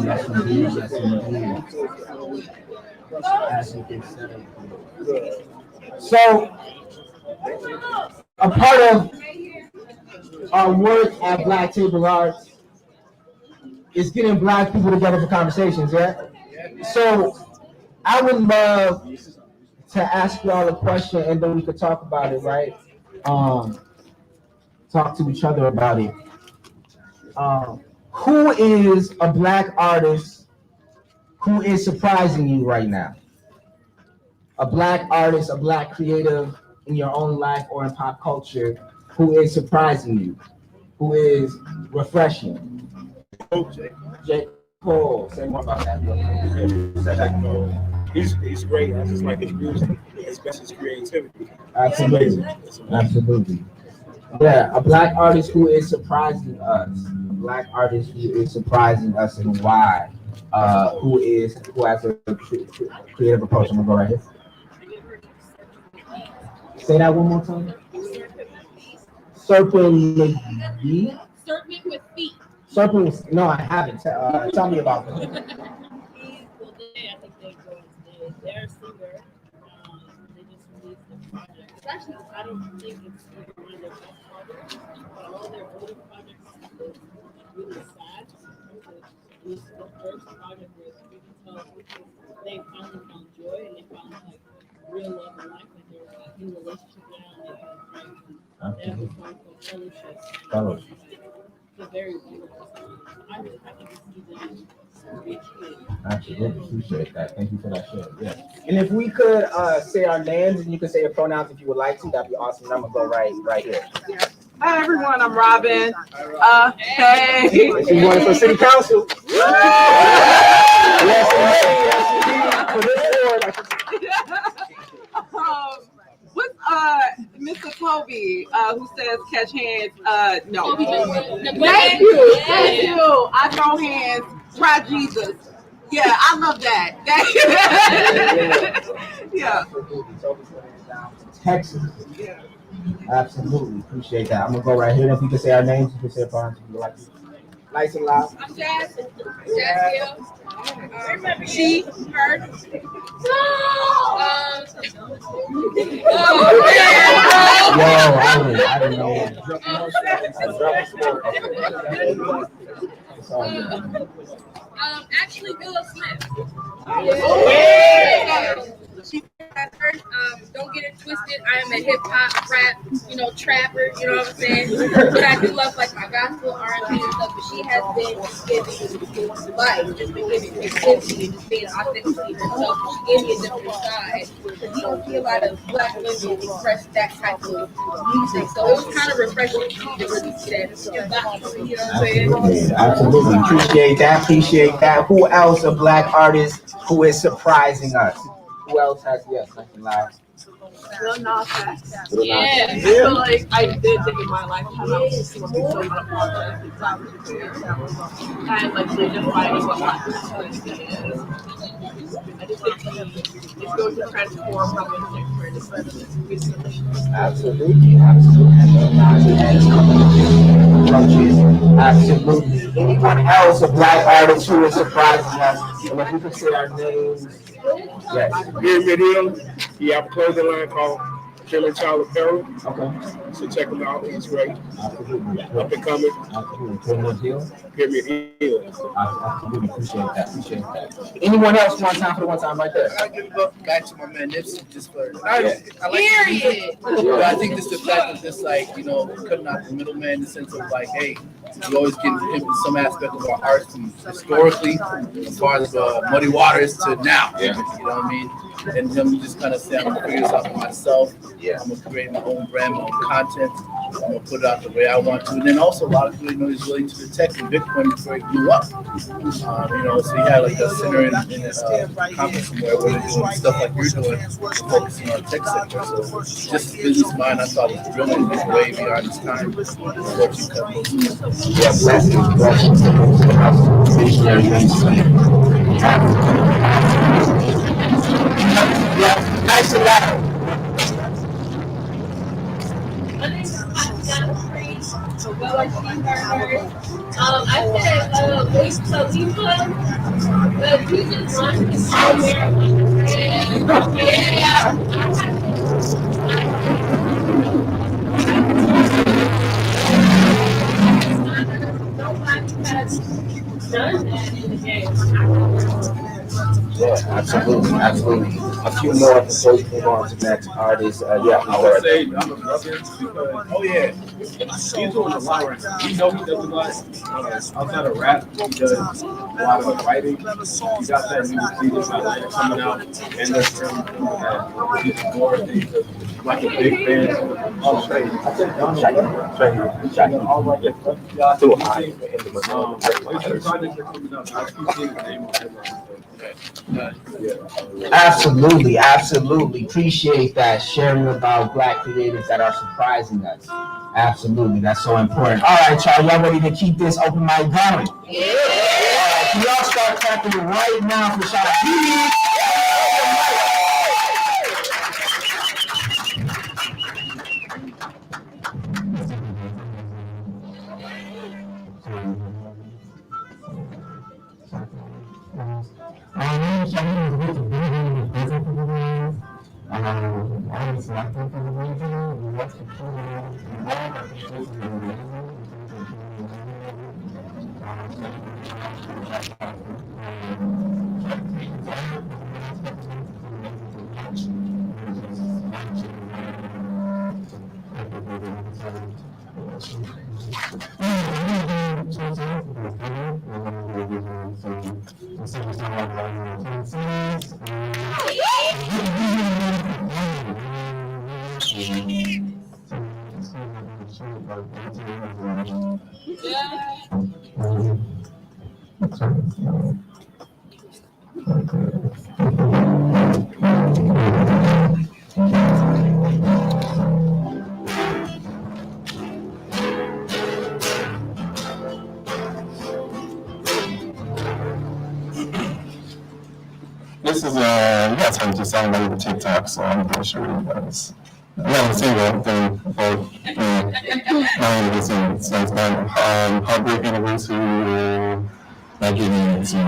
Yes, indeed. Yes, indeed. As you can say. So, a part of our work at Black Table Arts is getting Black people together for conversations, yeah? So, I would love to ask y'all a question and then we could talk about it, right? Um, talk to each other about it. Who is a Black artist who is surprising you right now? A Black artist, a Black creative in your own life or in pop culture who is surprising you, who is refreshing? J. Cole. Say more about that. He's great. I just like his music, especially his creativity. Absolutely. Absolutely. Yeah, a Black artist who is surprising us. A Black artist who is surprising us and why. Who has a creative approach. I'm gonna go right here. Say that one more time. Serpent McGee. Serpent with feet. Serpent. No, I haven't. Tell me about them. I think they're a singer. They just released a project. It's actually, I don't think it's like one of their best projects, but all their older projects is really sad. This is the first project where you can tell they finally found joy and they found like real love in life. Like they're like, in a relationship now, and they have friends and they have a song called Fellowship. It's very beautiful. I think it's even Absolutely, appreciate that. Thank you for that share. Yeah. And if we could say our names and you could say your pronouns if you would like to, that'd be awesome. I'm gonna go right here. Hi everyone, I'm Robin. Hey. She's running for city council. Yes, indeed. For this board. What's Mr. Toby who says catch hands? No. Thank you. I throw hands. Try Jesus. Yeah, I love that. Yeah. Texas. Yeah. Absolutely. Appreciate that. I'm going to go right here. If you can say our names, you can say our names if you like to. Nice and loud. I'm Jazz. She, her. I didn't know. Actually, Willow Smith. Don't get it twisted. I am a hip hop, rap, trapper. You know what I'm saying? But I do love like my gospel, R&B and stuff. But she has been giving life, just been giving creativity, just being authentically herself. She gave me a different side. You don't see a lot of Black women express that type of music, so it was kind of refreshing to really see that. You know what I'm saying? Absolutely. Appreciate that. Who else a Black artist who is surprising us? Who else has nice and loud? Lil Nas X. Yeah. I feel like I did think in my lifetime I was just going to be so unapologetic because I was just doing that. I like signifying what Black is. I just think it's going to transform how we think for this recently. Absolutely. Absolutely. Anyone else a Black artist who is surprising us? And if we could say our names. Yes. Here with him, he have a clothing line called Jim and Child Apparel. Okay. So check him out. He's great. Absolutely. Up and coming. Absolutely. Pyramid Hill. Pyramid Hill. Absolutely. Appreciate that. Anyone else want time for the one time right there? I give it back to my man Nipsey just for I like but I think this is the fact of just like, cutting out the middleman in the sense of like, hey, we always get into some aspect of our art from historically, as far as Muddy Waters to now. Yeah. You know what I mean? And him just kind of say, I'm gonna figure this out for myself. Yeah. I'm gonna create my own brand, my own content. I'm gonna put it out the way I want to. And then also a lot of people he's willing to detect in Bitcoin before he blew up. So he had like a center in a conference somewhere where they're doing stuff like you're doing, focusing on tech sector. So just business mind, I thought was brilliant. It's way beyond its time. What you cut. Yeah, blessings. Visionary yeah, nice and loud. My name is I said, Wiz Khalifa, but we just launched his program. Yeah. Nobody has done that in the game. Yeah, absolutely, absolutely. A few more before we move on to the next artist. Yeah, I would say I'm a brother because Oh yeah. he's doing a lot right now. We know he does a lot outside of rap. He does a lot of writing. He got that new CD Atlanta coming out, and there's some he's more things like a big band. Oh, straight. Too high. His projects are coming up. I keep seeing his name on headlines. Absolutely, absolutely. Appreciate that sharing about Black creatives that are surprising us. Absolutely, that's so important. All right, y'all ready to keep this open mic going? Yeah. All right, can y'all start clapping right now for Sean B? This is you guys heard just sound like the TikTok, so I'm pretty sure you guys. I haven't seen that thing, but I haven't seen it. So it's about Heartbreak Anniversary or not getting it. So.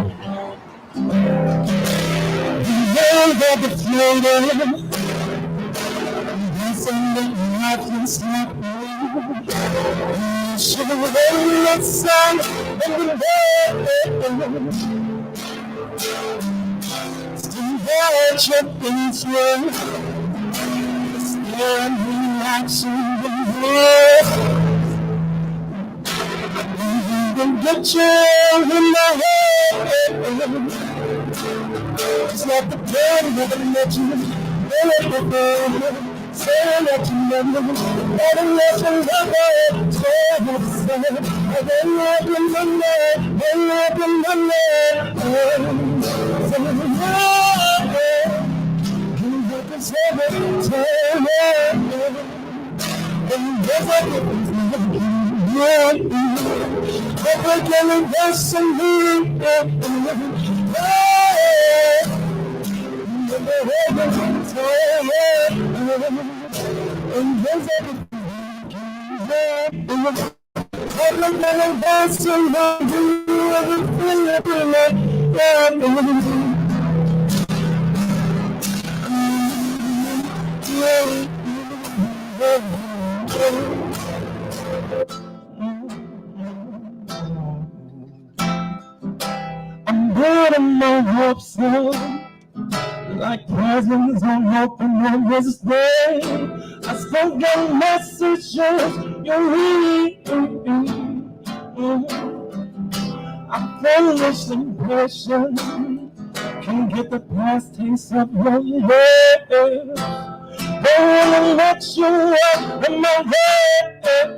Get you in my head, just like the pain that I let you say that you love me, and I let you love me, say what you say, I don't let you love me, don't let you love me, say you get this every time, and there's a but we're getting this and we I'm building my hopes up like presents on open on this day. I still get messages you read. I'm foolish and patient, can't get the past taste of your love. Don't wanna let you up in my head,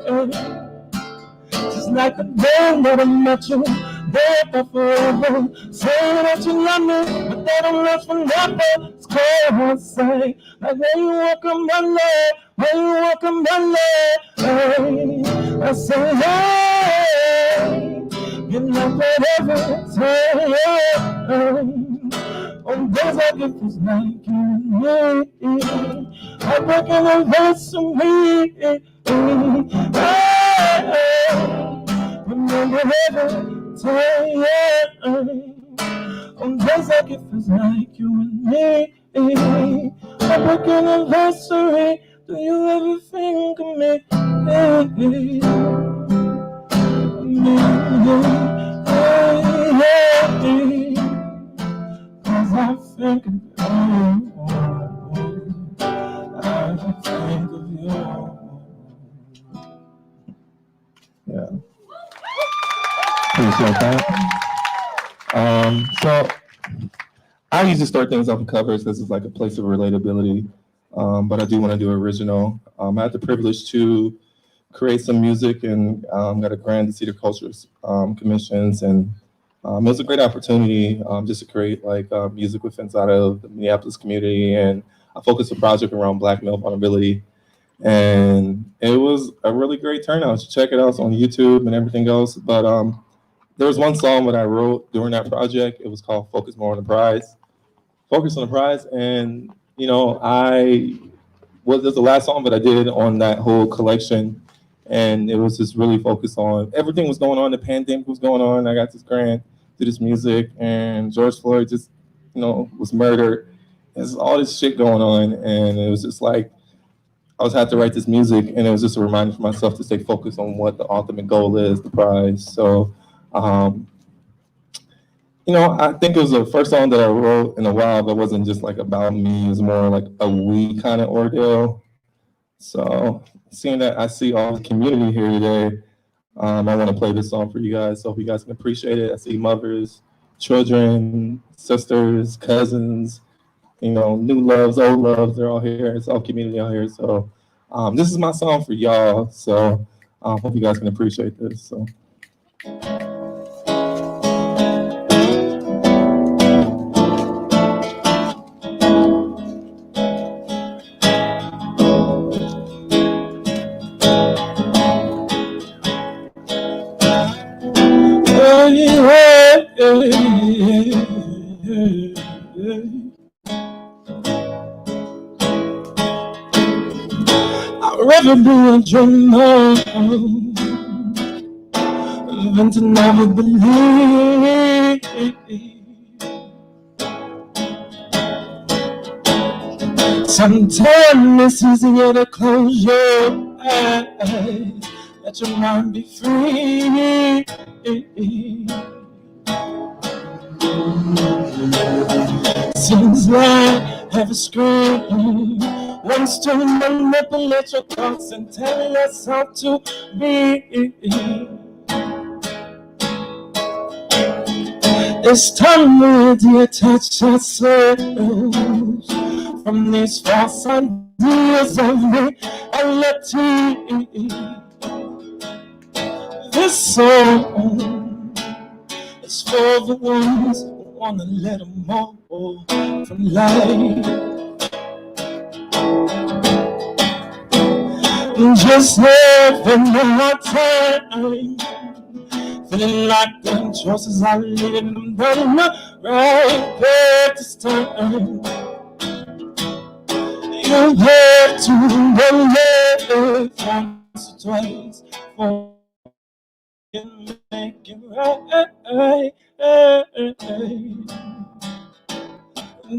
just like the day that I met you. There for forever, say that you love me, but they don't last forever. It's cold one say, like when you walk on my leg, when you walk on my leg. Hey, I say, hey, you know that every time. On days like it feels like you and me, I'm working on this for me. Hey, every time. On days like it feels like you and me. A big anniversary. Do you ever think of me? Cause I think of you. I think of you. Yeah. Appreciate that. So I usually start things off with covers. This is like a place of relatability, but I do want to do original. I had the privilege to create some music and got a grant to Cedar Cultures commissions, and it was a great opportunity just to create like music with inside of the Minneapolis community, and I focused a project around Black male vulnerability, and it was a really great turnout. You check it out, it's on YouTube and everything else, but there was one song that I wrote during that project. It was called Focus More on the Prize. Focus on the Prize. And, you know, there's the last song that I did on that whole collection. And it was just really focused on everything was going on. The pandemic was going on. I got this grant, did this music, and George Floyd just, you know, was murdered. There's all this shit going on. And it was just like, I was had to write this music, and it was just a reminder for myself to stay focused on what the ultimate goal is, the prize. So, you know, I think it was the first song that I wrote in a while that wasn't just like about me. It was more like a we kind of ordeal. So seeing that I see all the community here today, I want to play this song for you guys. So hope you guys can appreciate it. I see mothers, children, sisters, cousins, you know, new loves, old loves, they're all here. It's all community out here. So this is my song for y'all. So hope you guys can appreciate this. So. I'd rather be a dreamer than to never believe. Sometimes it's easier to close your eyes, let your mind be free. Seems like every screen wants to manipulate your thoughts and tell us how to be. It's time we detach ourselves from these false ideas of reality. This song is for the ones who wanna let them all from life. Just living a hard time, feeling like them choices are leading them down the right path this time. You have to believe once or twice before you can make it right.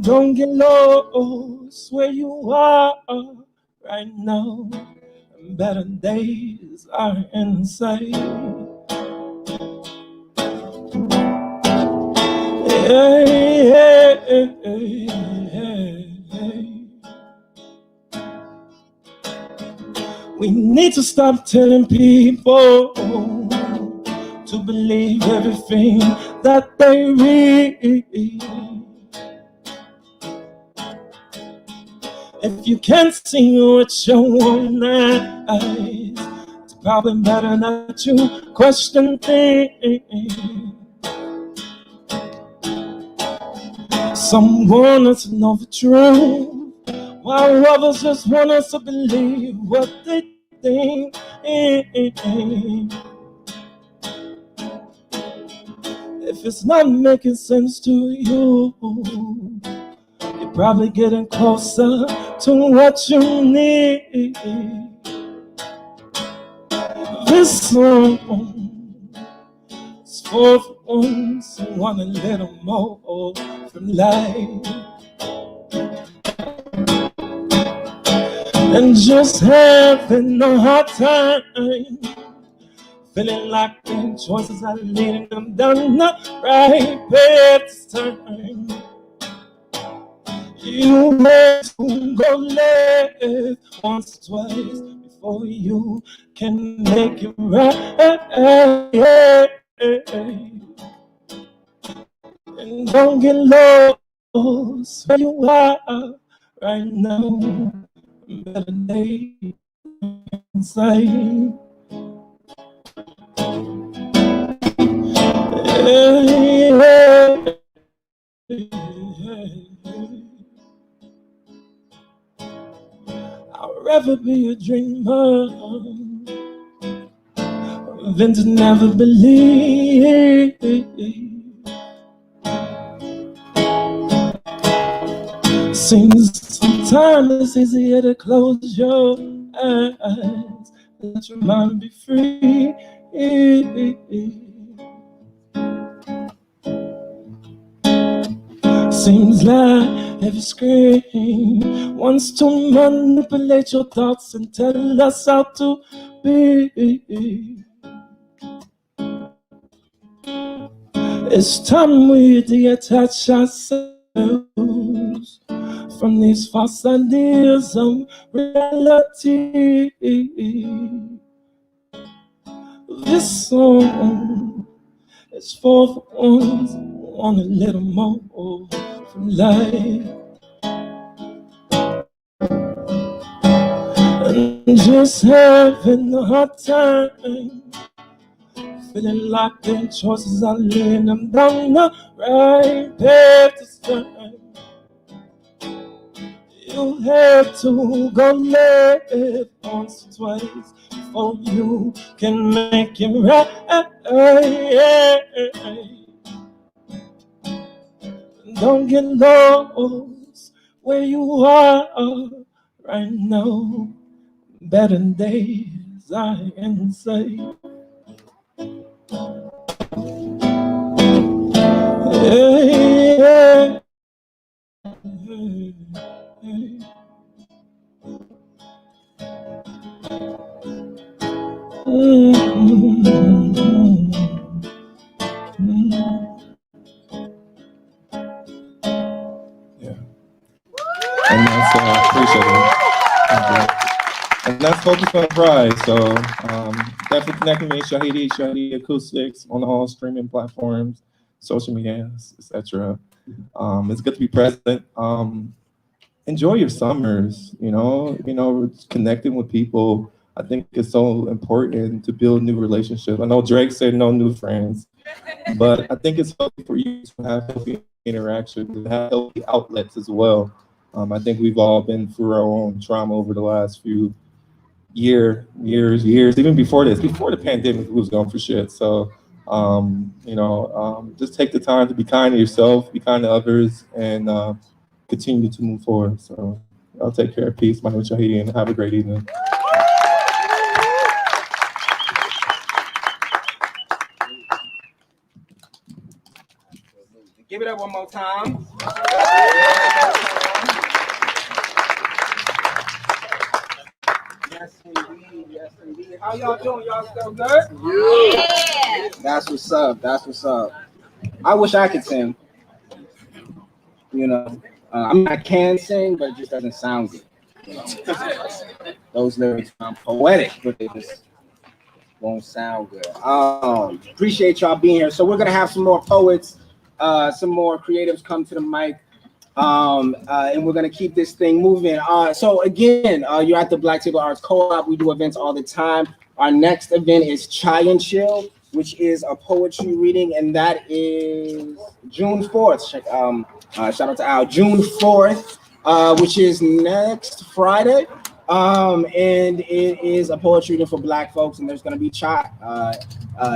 Don't get lost where you are right now. Better days are in sight. We need to stop telling people to believe everything that they read. If you can't see with your own eyes, it's probably better not to question things. Some want us to know the truth, while others just want us to believe what they think. If it's not making sense to you, you're probably getting closer to what you need. This song for the ones who want a little more from life. And just having a hard time, feeling like the choices are leading them down the right path this time. You have to go left once or twice before you can make it right. And don't get lost where you are right now. Better days inside. I'd rather be a dreamer than to never believe. Seems sometimes it's easier to close your eyes, let your mind be free. Seems like every screen wants to manipulate your thoughts and tell us how to be. It's time we detach ourselves from these false ideas of reality. This song is for the ones who want a little more from life. And just having a hard time, feeling like their choices are leading them down the right path this time. You have to go left once or twice before you can make it right. Don't get lost where you are right now. Better days I can say. Yeah. And that's appreciate it. And that's Focus on Pride. So definitely connect with me, Shahidi Acoustics on all streaming platforms, social media, etc. It's good to be present. Enjoy your summers. Connecting with people. I think it's so important to build new relationships. I know Drake said no new friends, but I think it's healthy for you to have healthy interactions and have healthy outlets as well. I think we've all been through our own trauma over the last few years, even before the pandemic, we was going for shit. So, just take the time to be kind to yourself, be kind to others, and continue to move forward. So, I'll take care. Peace. My name is Shahidi, and have a great evening. Give it up one more time. Yes, indeed. Yes, indeed. How y'all doing? Y'all still good? Yeah. That's what's up. I wish I could sing. I can sing, but it just doesn't sound good. Those lyrics sound poetic, but they just won't sound good. Appreciate y'all being here. So we're gonna have some more poets, some more creatives come to the mic. And we're gonna keep this thing moving. So again, you're at the Black Table Arts Co-op. We do events all the time. Our next event is Chai and Chill, which is a poetry reading, and that is June 4th. Shout out to Al. June 4th, which is next Friday. And it is a poetry reading for Black folks, and there's gonna be chai.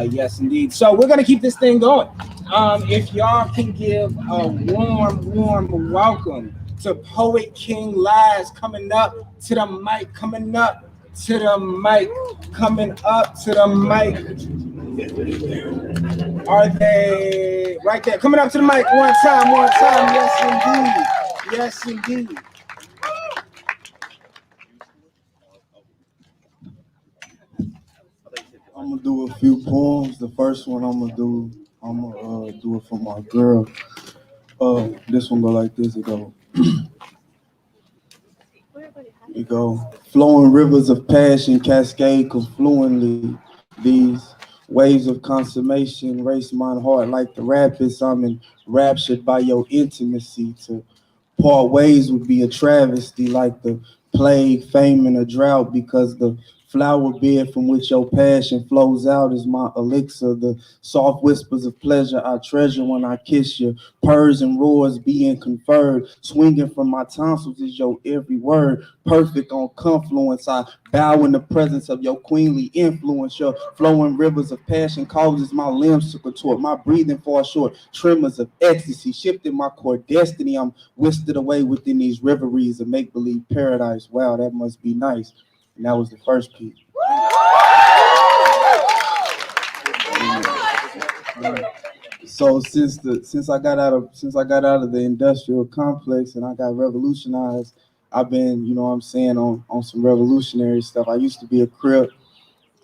Yes, indeed. So we're gonna keep this thing going. If y'all can give a warm welcome to Poet King Laz coming up to the mic, coming up to the mic. Are they right there? Coming up to the mic one time. Yes, indeed. I'm gonna do a few poems. The first one I'm gonna do it for my girl. This one go like this. It go. Flowing rivers of passion cascade confluently. These waves of consummation race my heart like the rapids. I'm enraptured by your intimacy. To part ways would be a travesty, like the plague, fame, and a drought, because the flower bed from which your passion flows out is my elixir. The soft whispers of pleasure I treasure when I kiss you. Purrs and roars being conferred, swinging from my tonsils is your every word. Perfect on confluence, I bow in the presence of your queenly influence. Your flowing rivers of passion causes my limbs to contort, my breathing falls short. Tremors of ecstasy shifting my core destiny. I'm whisked away within these reveries of make-believe paradise. Wow, that must be nice. And that was the first piece. So since I got out of the industrial complex and I got revolutionized, I've been, you know what I'm saying, on some revolutionary stuff. I used to be a Crip,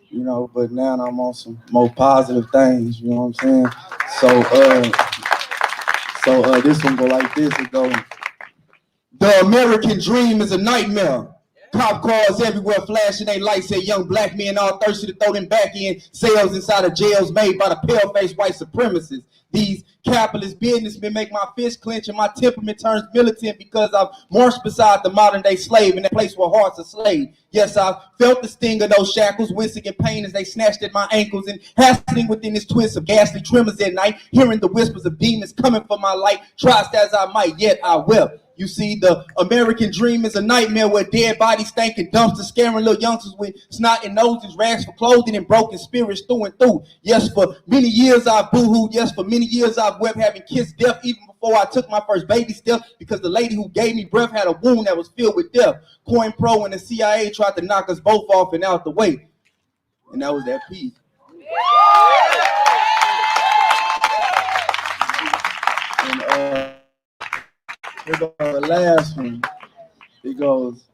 you know, but now I'm on some more positive things, you know what I'm saying? So this one go like this. It go, the American dream is a nightmare. Cop cars everywhere flashing they lights, say young black men all thirsty to throw them back in cells inside of jails made by the pale-faced white supremacists. These capitalist businessmen make my fist clench and my temperament turns militant because I've marched beside the modern-day slave in a place where hearts are slaved. Yes, I've felt the sting of those shackles, wincing in pain as they snatched at my ankles and hastening within this twist of ghastly tremors at night, hearing the whispers of demons coming for my light. Trust as I might, yet I wept. You see, the American dream is a nightmare where dead bodies stinking dumpsters, scaring little youngsters with snot and noses, rags for clothing, and broken spirits through and through. Yes, for many years I've boohooed. Yes, for many years I've wept, having kissed death even before I took my first baby step, because the lady who gave me breath had a wound that was filled with death. Coin Pro and the CIA tried to knock us both off and out the way. And that was that piece. And here goes the last one. It goes,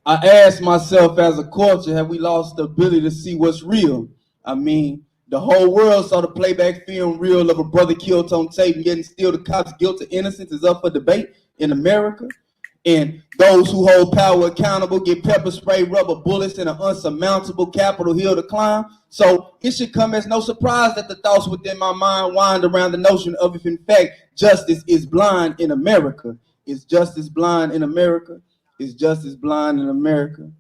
I asked myself as a culture, have we lost the ability to see what's real? I mean, the whole world saw the playback film reel of a brother killed on tape, and yet still the cops' guilt or innocence is up for debate in America. And those who hold power accountable get pepper spray, rubber bullets, and an unsurmountable Capitol Hill to climb. So it should come as no surprise that the thoughts within my mind wind around the notion of if in fact justice is blind in America. Is justice blind in America? Is justice blind in America?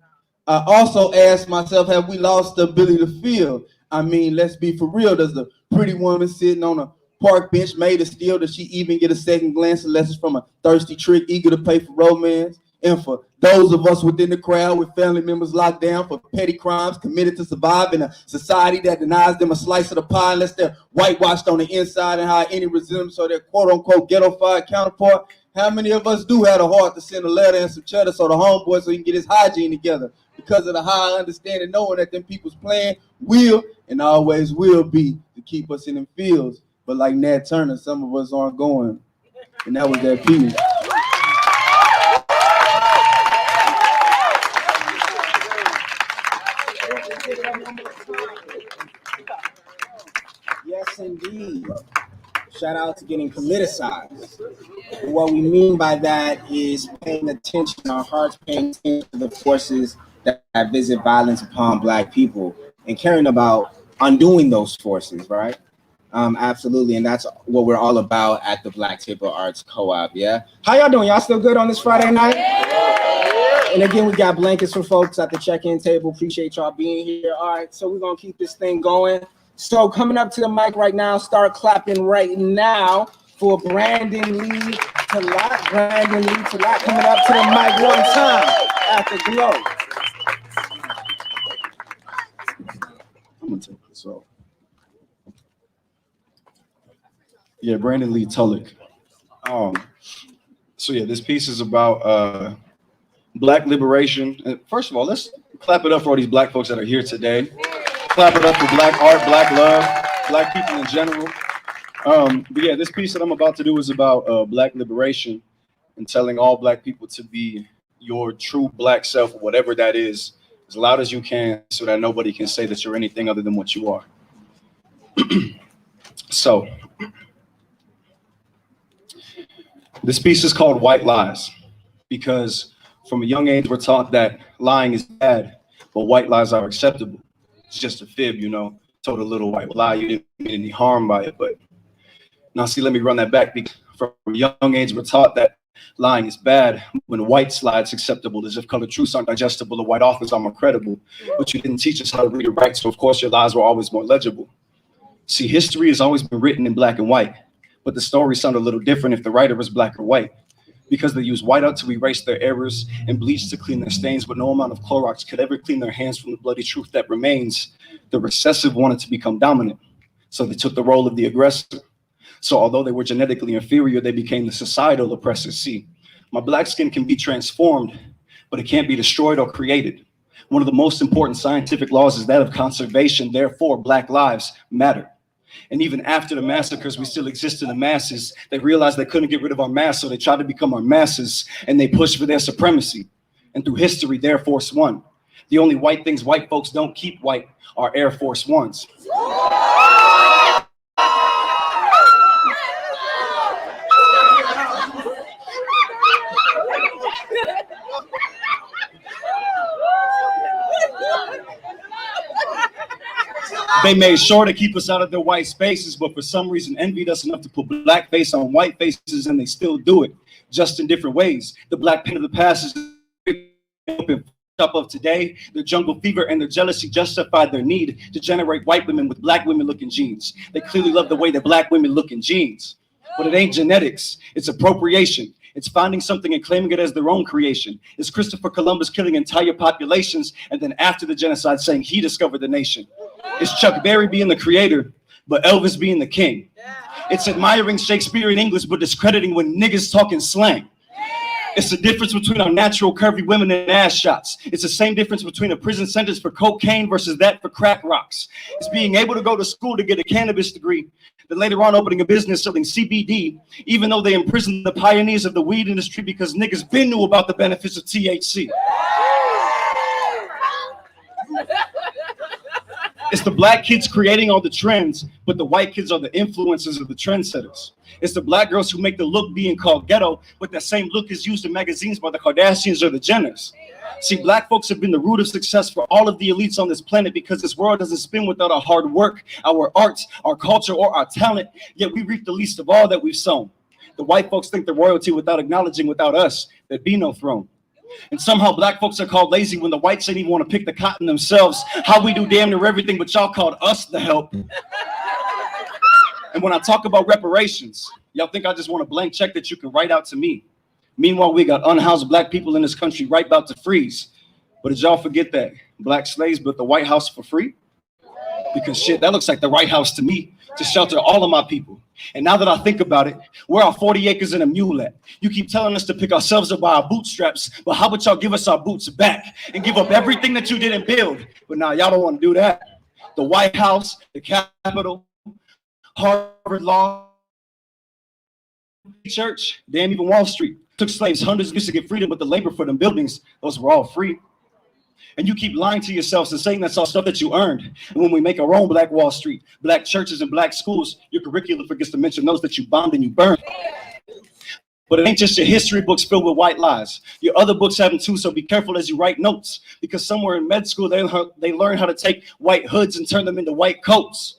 I also asked myself, have we lost the ability to feel? I mean, let's be for real. Does the pretty woman sitting on a park bench made of steel, does she even get a second glance unless it's from a thirsty trick eager to pay for romance? And for those of us within the crowd with family members locked down for petty crimes committed to survive in a society that denies them a slice of the pie unless they're whitewashed on the inside and hide any resemblance to their quote-unquote ghetto-fied counterpart, how many of us do have a heart to send a letter and some cheddar so the homeboy so he can get his hygiene together? Because of the high understanding, knowing that them people's plan will and always will be to keep us in them fields. But like Nat Turner, some of us aren't going. And that was that piece. Yes, indeed. Shout out to getting politicized. What we mean by that is paying attention, our hearts paying attention to the forces that visit violence upon Black people and caring about undoing those forces, right? Absolutely, and that's what we're all about at the Black Table Arts Co-op, yeah? How y'all doing? Y'all still good on this Friday night? And again, we got blankets for folks at the check-in table. Appreciate y'all being here. All right, so we're gonna keep this thing going. So coming up to the mic right now, start clapping right now for Brandon Lee Talat. Brandon Lee Talat coming up to the mic one time at the Glow. I'm gonna take this off. Yeah, Brandon Lee Tulloch. So yeah, this piece is about Black liberation. And first of all, let's clap it up for all these Black folks that are here today. Clap it up for Black art, Black love. Black people in general. But yeah, this piece that I'm about to do is about Black liberation and telling all Black people to be your true Black self, whatever that is, as loud as you can, so that nobody can say that you're anything other than what you are. So, this piece is called White Lies, because from a young age we're taught that lying is bad, but white lies are acceptable. It's just a fib, you know. Told a little white lie, you didn't mean any harm by it. But now see, let me run that back, because from a young age we're taught that lying is bad, when white lies acceptable, as if colored truths aren't digestible, the white authors are more credible. But you didn't teach us how to read or write, so of course your lies were always more legible. See, history has always been written in black and white, but the stories sound a little different if the writer is black or white, because they use whiteout to erase their errors and bleach to clean their stains, but no amount of Clorox could ever clean their hands from the bloody truth that remains. The recessive wanted to become dominant, so they took the role of the aggressor. So although they were genetically inferior, they became the societal oppressors. See, my black skin can be transformed, but it can't be destroyed or created. One of the most important scientific laws is that of conservation. Therefore, black lives matter. And even after the massacres, we still exist in the masses. They realized they couldn't get rid of our mass, so they tried to become our masses, and they pushed for their supremacy. And through history, their force won. The only white things white folks don't keep white are Air Force Ones. They made sure to keep us out of their white spaces, but for some reason envied us enough to put black face on white faces, and they still do it, just in different ways. The black pain of the past is up of today. Their jungle fever and their jealousy justified their need to generate white women with black women looking jeans. They clearly love the way that black women look in jeans. But it ain't genetics, it's appropriation. It's finding something and claiming it as their own creation. It's Christopher Columbus killing entire populations and then after the genocide saying he discovered the nation. It's Chuck Berry being the creator, but Elvis being the king. It's admiring Shakespeare in English, but discrediting when niggas talking slang. It's the difference between our natural curvy women and ass shots. It's the same difference between a prison sentence for cocaine versus that for crack rocks. It's being able to go to school to get a cannabis degree, then later on opening a business selling CBD, even though they imprisoned the pioneers of the weed industry because niggas been knew about the benefits of THC. It's the black kids creating all the trends, but the white kids are the influencers of the trendsetters. It's the black girls who make the look being called ghetto, but that same look is used in magazines by the Kardashians or the Jenners. See, black folks have been the root of success for all of the elites on this planet because this world doesn't spin without our hard work, our arts, our culture, or our talent, yet we reap the least of all that we've sown. The white folks think they're royalty without acknowledging without us, there'd be no throne. And somehow black folks are called lazy when the whites ain't even want to pick the cotton themselves. How we do damn near everything, but y'all called us the help. And when I talk about reparations, y'all think I just want a blank check that you can write out to me. Meanwhile, we got unhoused black people in this country right about to freeze. But did y'all forget that black slaves built the White House for free? Because shit, that looks like the right house to me, to shelter all of my people. And now that I think about it, we're our 40 acres and a mule at. You keep telling us to pick ourselves up by our bootstraps, but how about y'all give us our boots back and give up everything that you didn't build? But now y'all don't want to do that. The White House, the Capitol, Harvard Law, Church, damn, even Wall Street. Took slaves hundreds of years to get freedom, but the labor for them buildings, those were all free. And you keep lying to yourselves and saying that's all stuff that you earned. And when we make our own Black Wall Street, black churches and black schools, your curriculum forgets to mention those that you bombed and you burned. But it ain't just your history books filled with white lies. Your other books have them too, so be careful as you write notes. Because somewhere in med school, they learn how to take white hoods and turn them into white coats.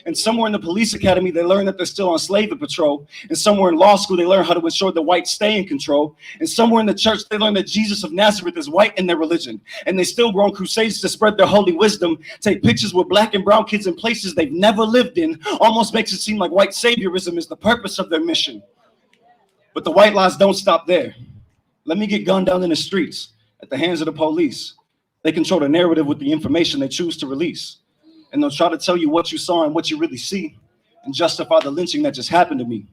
And somewhere in the police academy, they learn that they're still on slave patrol. And somewhere in law school, they learn how to ensure the whites stay in control. And somewhere in the church, they learn that Jesus of Nazareth is white in their religion. And they still go on crusades to spread their holy wisdom, take pictures with black and brown kids in places they've never lived in. Almost makes it seem like white saviorism is the purpose of their mission. But the white lies don't stop there. Let me get gunned down in the streets at the hands of the police. They control the narrative with the information they choose to release. And they'll try to tell you what you saw and what you really see and justify the lynching that just happened to me.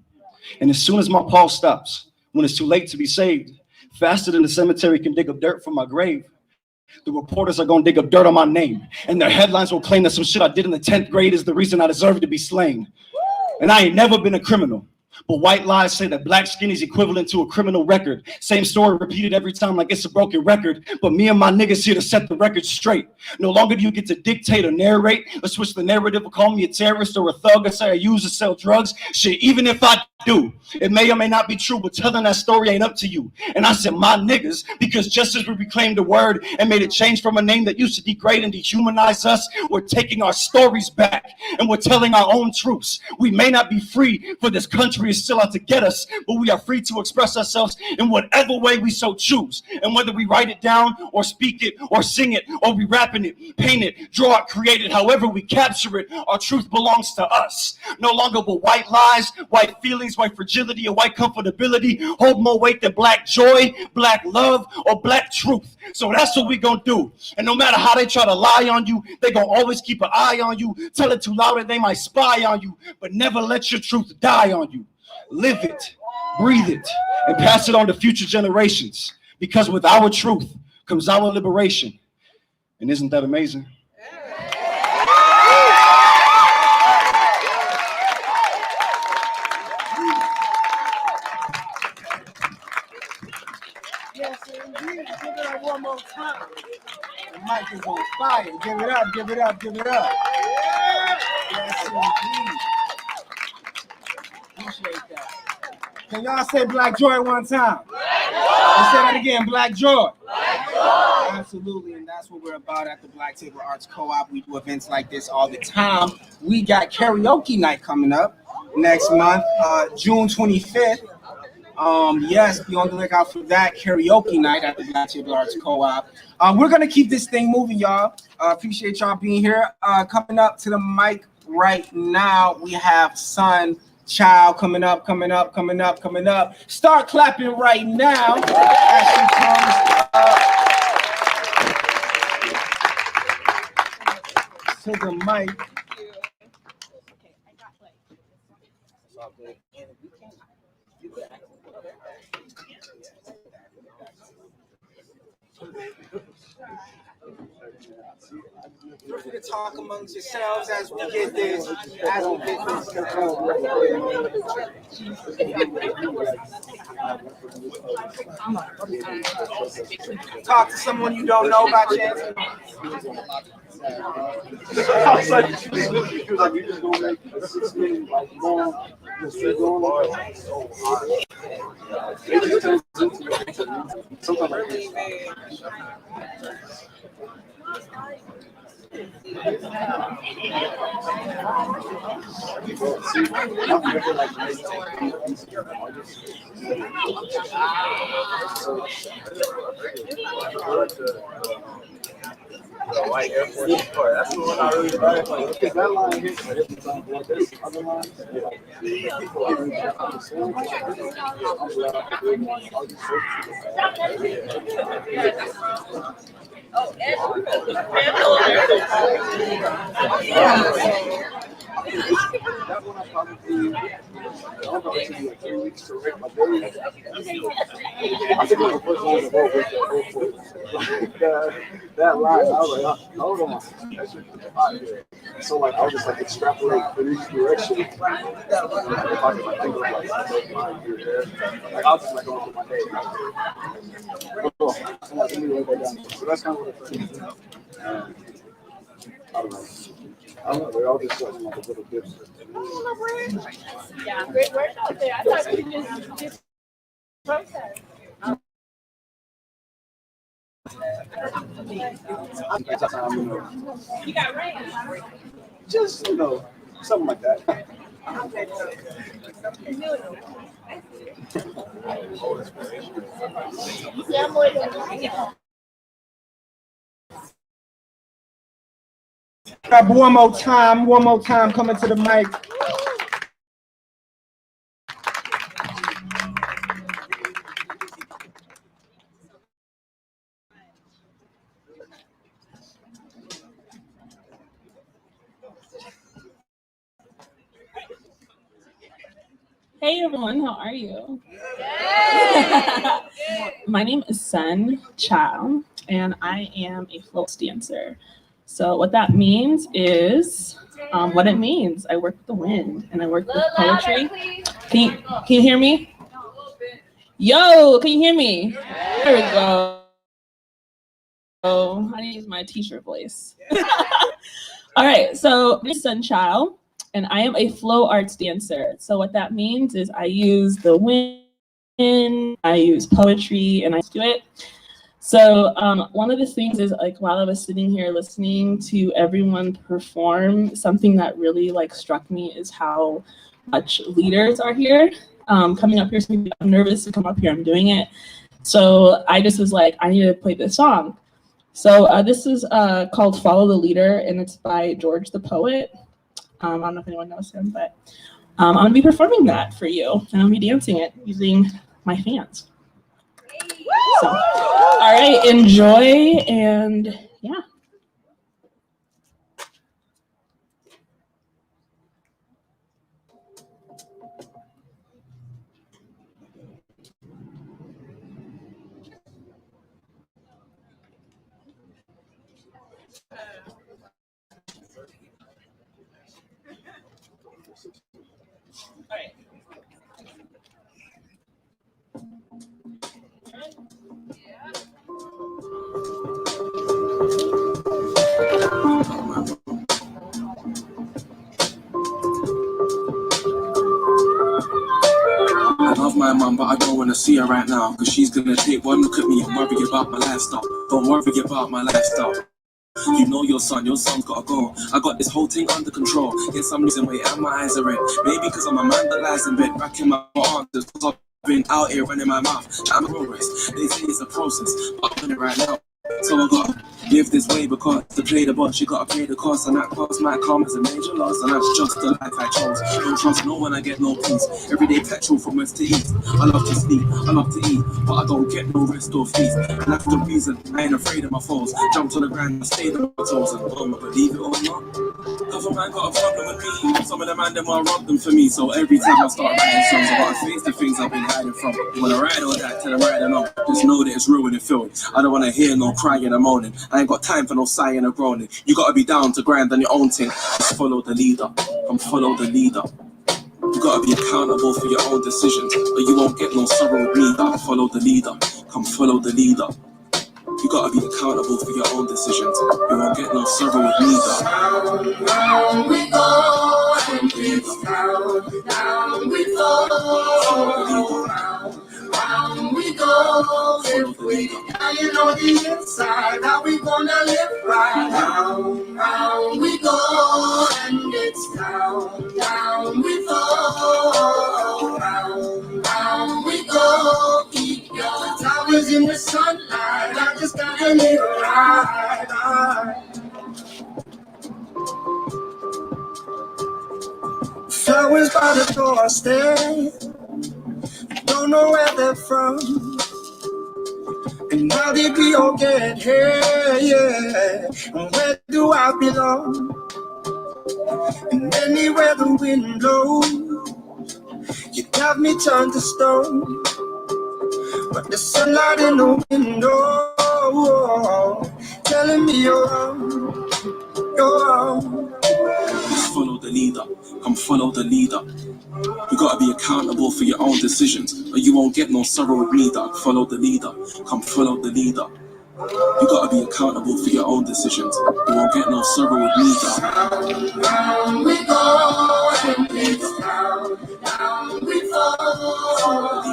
And as soon as my pulse stops, when it's too late to be saved, faster than the cemetery can dig up dirt from my grave, The reporters are gonna dig up dirt on my name, and their headlines will claim that some shit I did in the 10th grade is the reason I deserve to be slain. And I ain't never been a criminal. But white lies say that black skin is equivalent to a criminal record. Same story repeated every time like it's a broken record. But me and my niggas here to set the record straight. No longer do you get to dictate or narrate or switch the narrative or call me a terrorist or a thug or say I use or sell drugs. Shit, even if I do, it may or may not be true, but telling that story ain't up to you. And I said my niggas because just as we reclaimed the word and made it change from a name that used to degrade and dehumanize us, we're taking our stories back and we're telling our own truths. We may not be free, for this country is still out to get us, but we are free to express ourselves in whatever way we so choose. And whether we write it down or speak it or sing it or we rapping it, paint it, draw it, create it, however we capture it, our truth belongs to us. No longer will white lies, white feelings, white fragility, or white comfortability hold more weight than black joy, black love, or black truth. So that's what we gonna do. And no matter how they try to lie on you, they gonna always keep an eye on you. Tell it too loud and they might spy on you, but never let your truth die on you. Live it, breathe it, and pass it on to future generations. Because with our truth comes our liberation. And isn't that amazing? Yes, indeed. Give it up one more time. The mic is on fire. Give it up, give it up, give it up. Yes, indeed. Appreciate that. Can y'all say Black Joy one time? Let's say that again, Black Joy. Absolutely, and that's what we're about at the Black Table Arts Co-op. We do events like this all the time. We got karaoke night coming up next month, June 25th. Yes, be on the lookout for that karaoke night at the Black Table Arts Co-op. We're gonna keep this thing moving, y'all. Appreciate y'all being here. Coming up to the mic right now, we have Son Child coming up. Start clapping right now as she comes to the mic. Feel free to talk amongst yourselves as we get this. Talk to someone you don't know by chance. White Air Force part. That's the one I really like. Because that line hits like this other line. That one I probably I'm going to be like 3 weeks to rent my baby. I think my first line of vote was that line. I was like, hold on. That shit was fire. So like I was just like extrapolate in each direction. If I could like think of like mine here there. Like I was just like going through my day. So that's kind of what it is. I don't know. They're all just like a little bits. Yeah, great work out there. I thought you just protest. You got rain. Just, something like that. Yeah, more than One more time, coming to the mic. Hey everyone, how are you? My name is Sun Child, and I am a float dancer. So what that means is, what it means. I work with the wind and I work with poetry. Can you hear me? Yo, can you hear me? There we go. I need to use my t-shirt voice. All right, so I'm Sunchild, and I am a flow arts dancer. So what that means is I use the wind, I use poetry, and I do it. So one of the things is, like, while I was sitting here listening to everyone perform, something that really like struck me is how much leaders are here. Coming up here, so I'm nervous to come up here. I'm doing it. So I just was like, I need to play this song. So this is called Follow the Leader, and it's by George the Poet. I don't know if anyone knows him, but I'm going to be performing that for you, and I'll be dancing it using my fans. So, all right, enjoy, and yeah. All right. I love my mum, but I don't wanna see her right now, cause she's gonna take one look at me and worry about my lifestyle. Don't worry about my lifestyle. You know your son's gotta go. I got this whole thing under control. Yes, I'm losing weight and my eyes are red. Maybe cause I'm a man that lies in bed, racking my answers. Cause I've been out here running my mouth. I'm progress. They say it's a process, but I'm doing it right now. So I gotta live this way, because to play the boss, you gotta pay the cost, and that cost might come as a major loss, and that's just the life I chose. Don't trust no one, I get no peace. Everyday petrol from west to east. I love to sleep, I love to eat, but I don't get no rest or feast. And that's the reason I ain't afraid of my foes. Jumped on the ground and stayed on my toes, and believe it or not, government got a problem with me. Some of them man, them want rob them for me. So every time I start writing songs, I gotta face the things I've been hiding from. You wanna ride or that, tell them right or no. Just know that it's ruining and filling. I don't wanna hear no crying and moaning. I ain't got time for no sighing or groaning. You gotta be down to grind on your own thing. Just follow the leader, come follow the leader. You gotta be accountable for your own decisions, or you won't get no sorrow with me. Follow the leader, come follow the leader. You gotta be accountable for your own decisions. You won't get no sorrow with me. Down we go, and it's down we go. Round we go, if we dying on the inside, how we gonna live right? Round we go, and it's down we go. Round we go, keep your towers in the sunlight. I just gotta live right. Flowers by the doorstep, don't know where they're from, and how did we all get here, yeah, and where do I belong? And anywhere the wind blows, you got me turned to stone, but the sunlight in the window, telling me you're wrong, you're wrong. Just follow the leader, come follow the leader. You gotta be accountable for your own decisions, or you won't get no sorrow with me, dog. Follow the leader, come follow the leader. You gotta be accountable for your own decisions. You won't get no sorrow with me, dog. Down we go, and it's down we fall.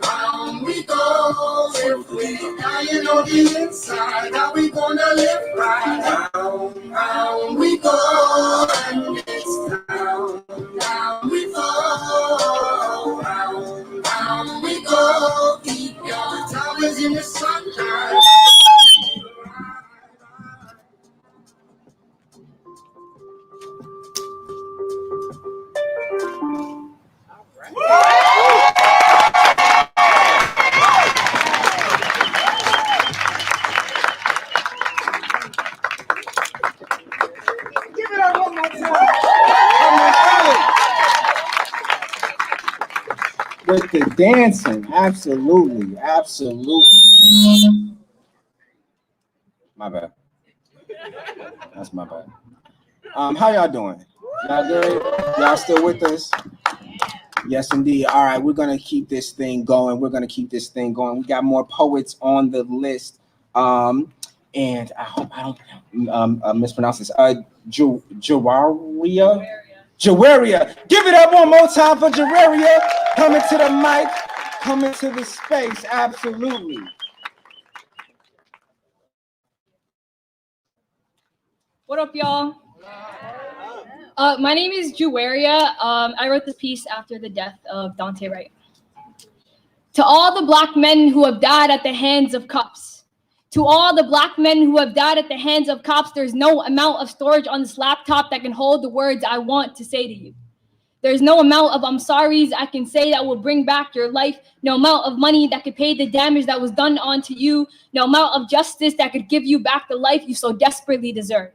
Round we go, if we dying on the inside, how we gonna live right? Round we go, and it's down we fall. Round we go, keep your towers in the sunlight. With the dancing, absolutely. That's my bad. How y'all doing? Y'all good? Y'all still with us? Yes, indeed. All right, we're gonna keep this thing going. We got more poets on the list. And I hope I don't mispronounce this. Jawaria. Give it up one more time for Jawaria. Coming to the mic, coming to the space. Absolutely. What up, y'all? My name is Juwaria. I wrote this piece after the death of Dante Wright. To all the black men who have died at the hands of cops. To all the black men who have died at the hands of cops, there's no amount of storage on this laptop that can hold the words I want to say to you. There's no amount of I'm sorries I can say that will bring back your life. No amount of money that could pay the damage that was done onto you. No amount of justice that could give you back the life you so desperately deserve.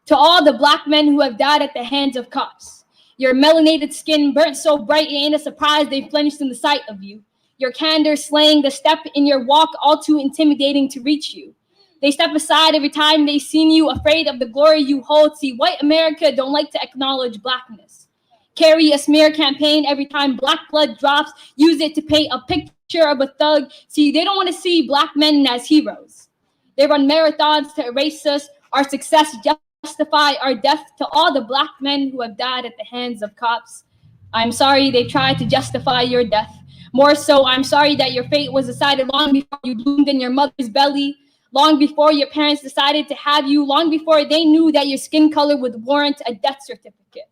To all the black men who have died at the hands of cops. Your melanated skin burnt so bright it ain't a surprise they flinched in the sight of you. Your candor slaying the step in your walk all too intimidating to reach you. They step aside every time they seen you, afraid of the glory you hold. See, white America don't like to acknowledge blackness. Carry a smear campaign every time black blood drops. Use it to paint a picture of a thug. See, they don't want to see black men as heroes. They run marathons to erase us, our success justify our death. To all the black men who have died at the hands of cops. I'm sorry they tried to justify your death. More so, I'm sorry that your fate was decided long before you bloomed in your mother's belly, long before your parents decided to have you, long before they knew that your skin color would warrant a death certificate.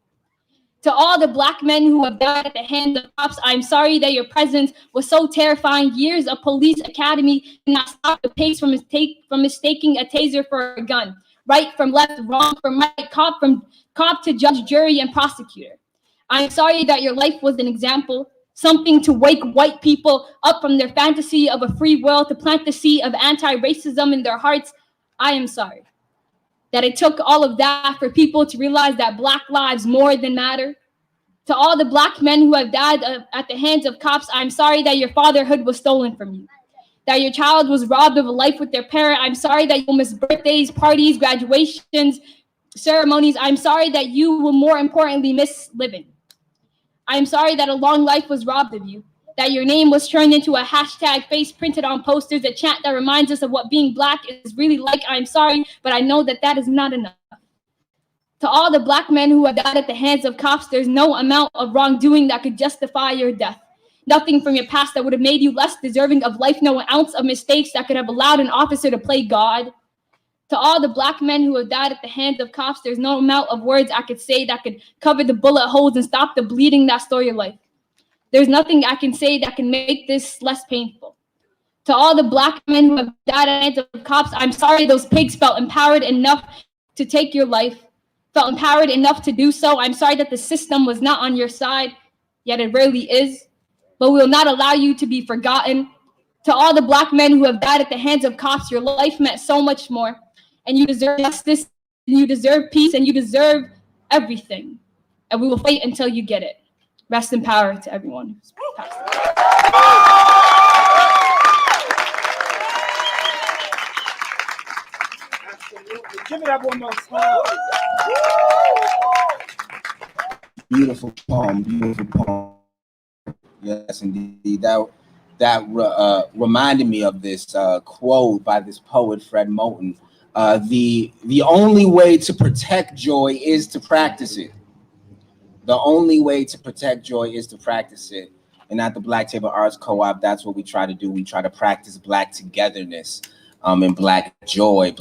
To all the black men who have died at the hands of cops, I'm sorry that your presence was so terrifying. Years of police academy did not stop the pace from mistaking a taser for a gun. Right from left, wrong from right, cop to judge, jury, and prosecutor. I'm sorry that your life was an example, something to wake white people up from their fantasy of a free world, to plant the seed of anti-racism in their hearts. I am sorry that it took all of that for people to realize that black lives more than matter. To all the black men who have died at the hands of cops, I'm sorry that your fatherhood was stolen from you, that your child was robbed of a life with their parent. I'm sorry that you'll miss birthdays, parties, graduations, ceremonies. I'm sorry that you will more importantly miss living. I'm sorry that a long life was robbed of you, that your name was turned into a hashtag face printed on posters, a chant that reminds us of what being black is really like. I'm sorry, but I know that that is not enough. To all the black men who have died at the hands of cops, there's no amount of wrongdoing that could justify your death. Nothing from your past that would have made you less deserving of life, no ounce of mistakes that could have allowed an officer to play God. To all the black men who have died at the hands of cops, there's no amount of words I could say that could cover the bullet holes and stop the bleeding that stole your life. There's nothing I can say that can make this less painful. To all the black men who have died at the hands of cops, I'm sorry those pigs felt empowered enough to take your life, felt empowered enough to do so. I'm sorry that the system was not on your side, yet it rarely is. But we will not allow you to be forgotten. To all the black men who have died at the hands of cops, your life meant so much more. And you deserve justice, and you deserve peace, and you deserve everything. And we will fight until you get it. Rest in power to everyone who's passed away. Give it up one more time. Beautiful poem. Yes, indeed. That reminded me of this quote by this poet, Fred Moulton. The only way to protect joy is to practice it. The only way to protect joy is to practice it. And at the Black Table Arts Co-op, that's what we try to do. We try to practice Black togetherness and Black joy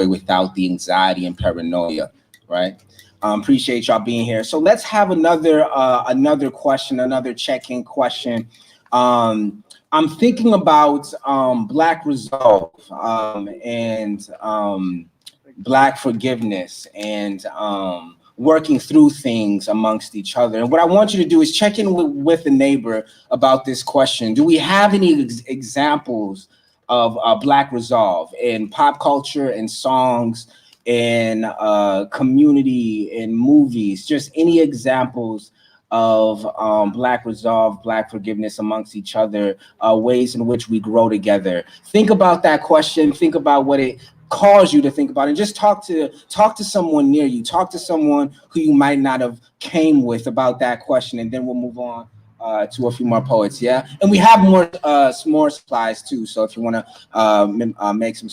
without the anxiety and paranoia, right? Appreciate y'all being here. So let's have another question, another check-in question. I'm thinking about Black resolve and Black forgiveness and working through things amongst each other. And what I want you to do is check in with a neighbor about this question. Do we have any examples of Black resolve in pop culture and songs, in community, in movies, just any examples of Black resolve, Black forgiveness amongst each other, ways in which we grow together? Think about that question. Think about what it cause you to think about it. And just talk to someone near you. Talk to someone who you might not have came with about that question, and then we'll move on to a few more poets. Yeah, and we have more supplies too. So if you want to make some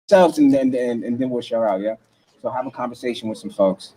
stuff, and then we'll share out. Yeah. So have a conversation with some folks.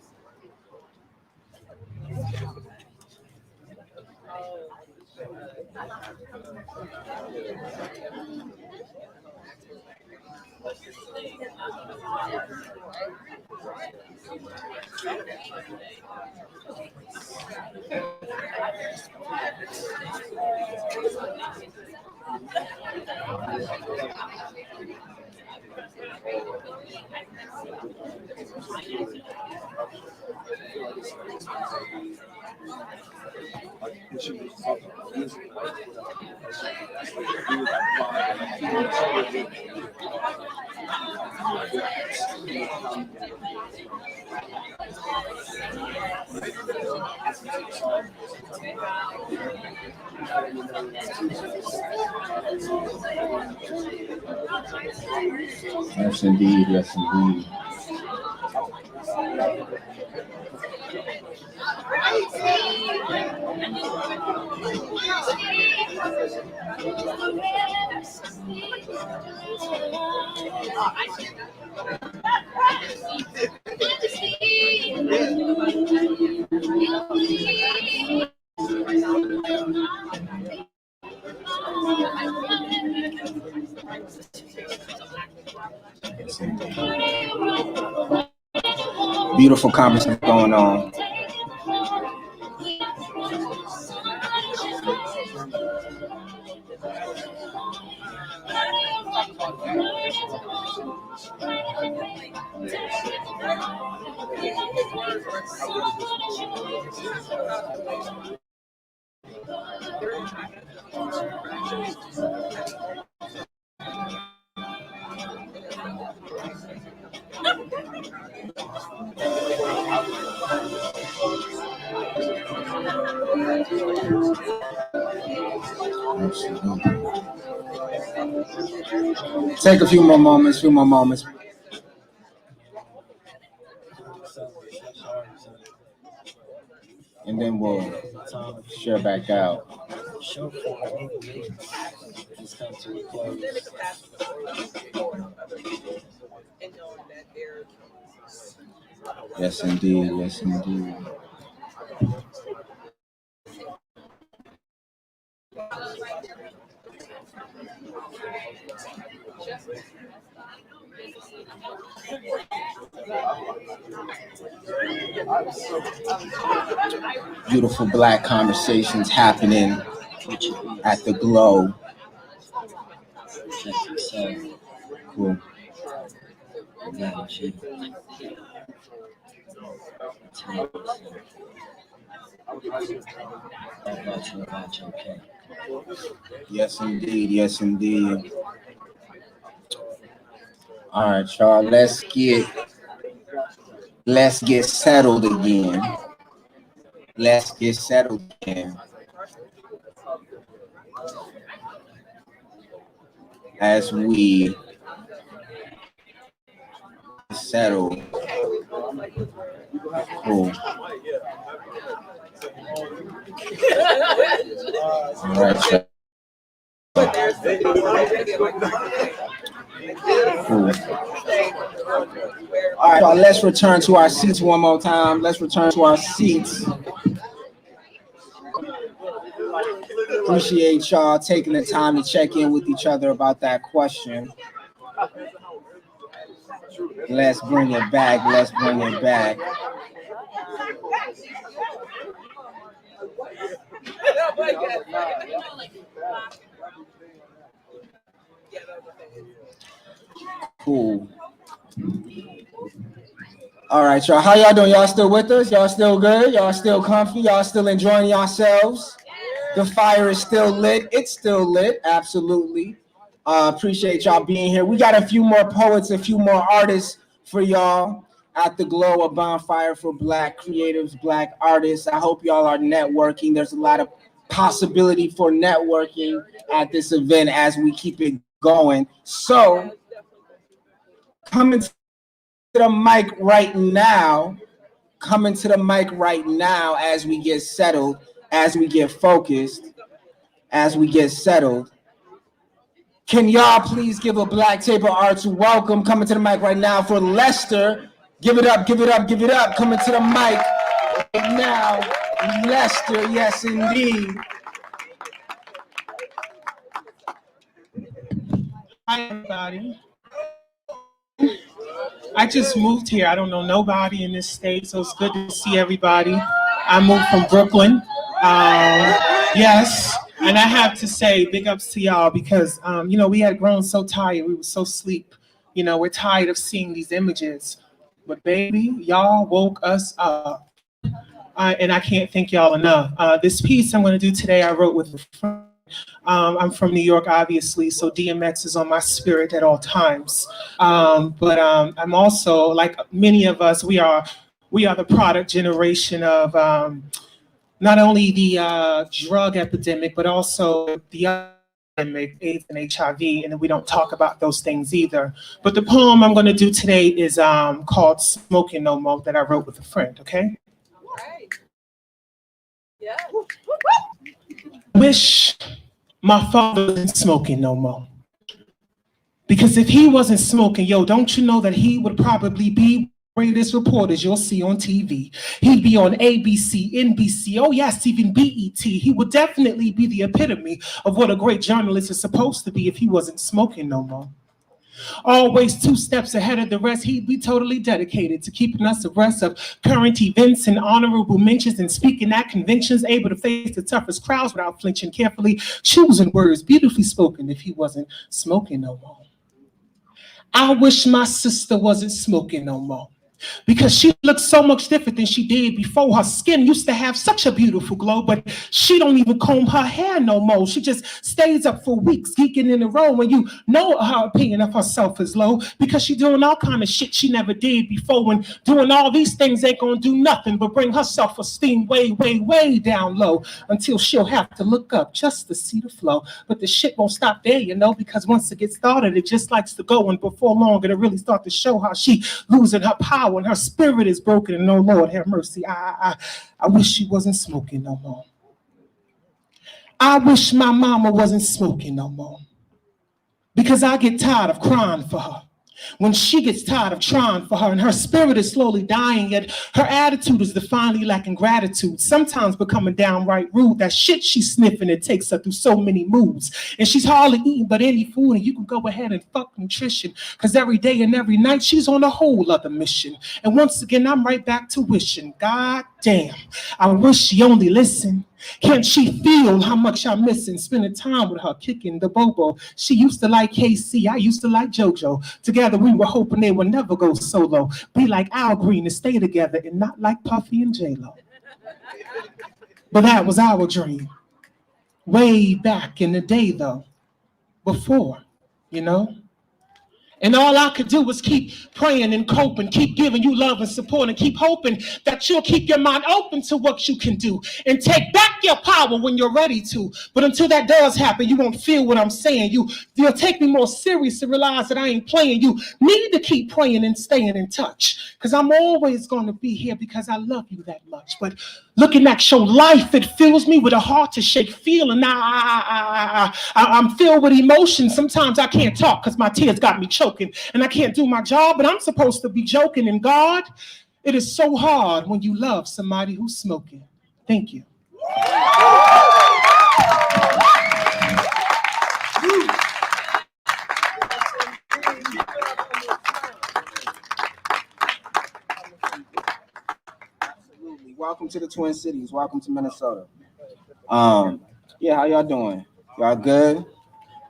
Yes, indeed. Yes, indeed. Beautiful conversation going on. Take a few more moments. And then we'll share back out. Yes, indeed. Yes, indeed. Beautiful Black conversations happening at the Glow. Cool. Yes, indeed. Yes, indeed. All right, y'all. Let's get settled again. Let's get settled again. As we settle. Cool. All right, y'all. Cool. All right, let's return to our seats one more time. Let's return to our seats. Appreciate y'all taking the time to check in with each other about that question. Let's bring it back. Let's bring it back. Cool. All right, y'all. How y'all doing? Y'all still with us? Y'all still good? Y'all still comfy? Y'all still enjoying yourselves? The fire is still lit. It's still lit. Absolutely. Appreciate y'all being here. We got a few more poets, a few more artists for y'all at the Glow, a bonfire for Black creatives, Black artists. I hope y'all are networking. There's a lot of possibility for networking at this event as we keep it going. So coming to the mic right now. Coming to the mic right now as we get settled, as we get focused, as we get settled. Can y'all please give a Black Table Arts welcome coming to the mic right now for Lester? Give it up, give it up, give it up. Coming to the mic right now, Lester, yes indeed. Hi, everybody. I just moved here. I don't know nobody in this state, so it's good to see everybody. I moved from Brooklyn. Yes, and I have to say big ups to y'all because, we had grown so tired. We were so asleep. We're tired of seeing these images. But baby, y'all woke us up. And I can't thank y'all enough. This piece I'm going to do today, I wrote with a friend. I'm from New York, obviously, so DMX is on my spirit at all times. But I'm also, like many of us, we are the product generation of not only the drug epidemic, but also the epidemic, AIDS and HIV, and we don't talk about those things either. But the poem I'm going to do today is called "Smoking No More" that I wrote with a friend. Okay. Yeah. Wish my father wasn't smoking no more. Because if he wasn't smoking, don't you know that he would probably be greatest reporters you'll see on TV. He'd be on ABC, NBC, oh yes, even BET. He would definitely be the epitome of what a great journalist is supposed to be if he wasn't smoking no more. Always 2 steps ahead of the rest, he'd be totally dedicated to keeping us abreast of current events and honorable mentions and speaking at conventions, able to face the toughest crowds without flinching, carefully choosing words beautifully spoken if he wasn't smoking no more. I wish my sister wasn't smoking no more. Because she looks so much different than she did before. Her skin used to have such a beautiful glow, but she don't even comb her hair no more. She just stays up for weeks, geeking in a row when you know her opinion of herself is low because she doing all kind of shit she never did before. When doing all these things ain't gonna do nothing but bring her self-esteem way, way, way down low until she'll have to look up just to see the flow. But the shit won't stop there, because once it gets started, it just likes to go, and before long it'll really start to show how she losing her power and her spirit is broken, and no, Lord have mercy. I wish she wasn't smoking no more. I wish my mama wasn't smoking no more. Because I get tired of crying for her. When she gets tired of trying for her and her spirit is slowly dying, yet her attitude is definitely lacking gratitude, sometimes becoming downright rude. That shit she's sniffing, it takes her through so many moods. And she's hardly eating but any food, and you can go ahead and fuck nutrition, because every day and every night she's on a whole other mission. And once again, I'm right back to wishing, God damn, I wish she only listened. Can't she feel how much I'm missing? Spending time with her, kicking the bobo. She used to like KC, I used to like JoJo. Together we were hoping they would never go solo. Be like Al Green and stay together, and not like Puffy and J-Lo. But that was our dream. Way back in the day though. Before, And all I could do was keep praying and coping, keep giving you love and support, and keep hoping that you'll keep your mind open to what you can do and take back your power when you're ready to. But until that does happen, you won't feel what I'm saying. You'll take me more serious and realize that I ain't playing. You need to keep praying and staying in touch, because I'm always going to be here because I love you that much. But looking at your life, it fills me with a heart to shake feeling. I'm filled with emotion. Sometimes I can't talk because my tears got me choking, and I can't do my job, but I'm supposed to be joking. And God, it is so hard when you love somebody who's smoking. Thank you. Welcome to the Twin Cities. Welcome to Minnesota. Yeah, how y'all doing? Y'all good?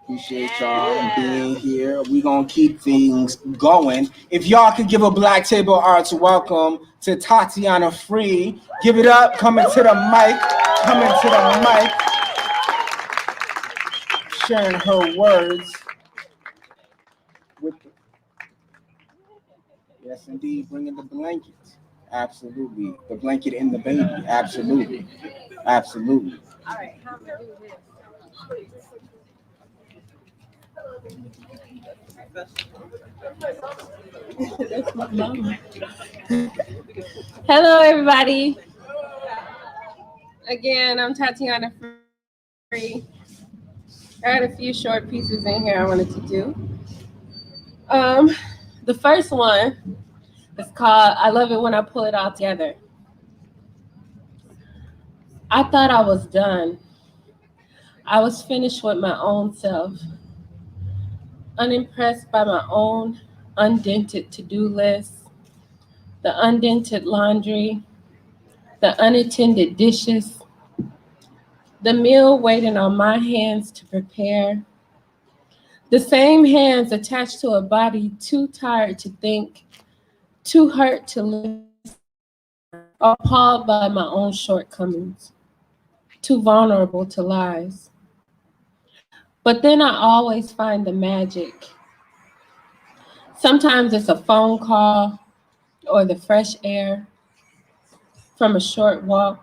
Appreciate y'all being here. We gonna keep things going. If y'all could give a Black Table Arts welcome to Tatiana Free. Give it up. Coming to the mic. Coming to the mic. Sharing her words. Yes, indeed. Bringing the blanket. Absolutely. The blanket and the baby. Absolutely. Absolutely. All right, how am I doing this? That's my mama. Hello, everybody. Again, I'm Tatiana Free. I had a few short pieces in here I wanted to do. The first one is called I Love It When I Pull It All Together. I thought I was done. I was finished with my own self, unimpressed by my own undented to-do list, the undented laundry, the unattended dishes, the meal waiting on my hands to prepare, the same hands attached to a body too tired to think, too hurt to live, appalled by my own shortcomings, too vulnerable to lies. But then I always find the magic. Sometimes it's a phone call or the fresh air from a short walk.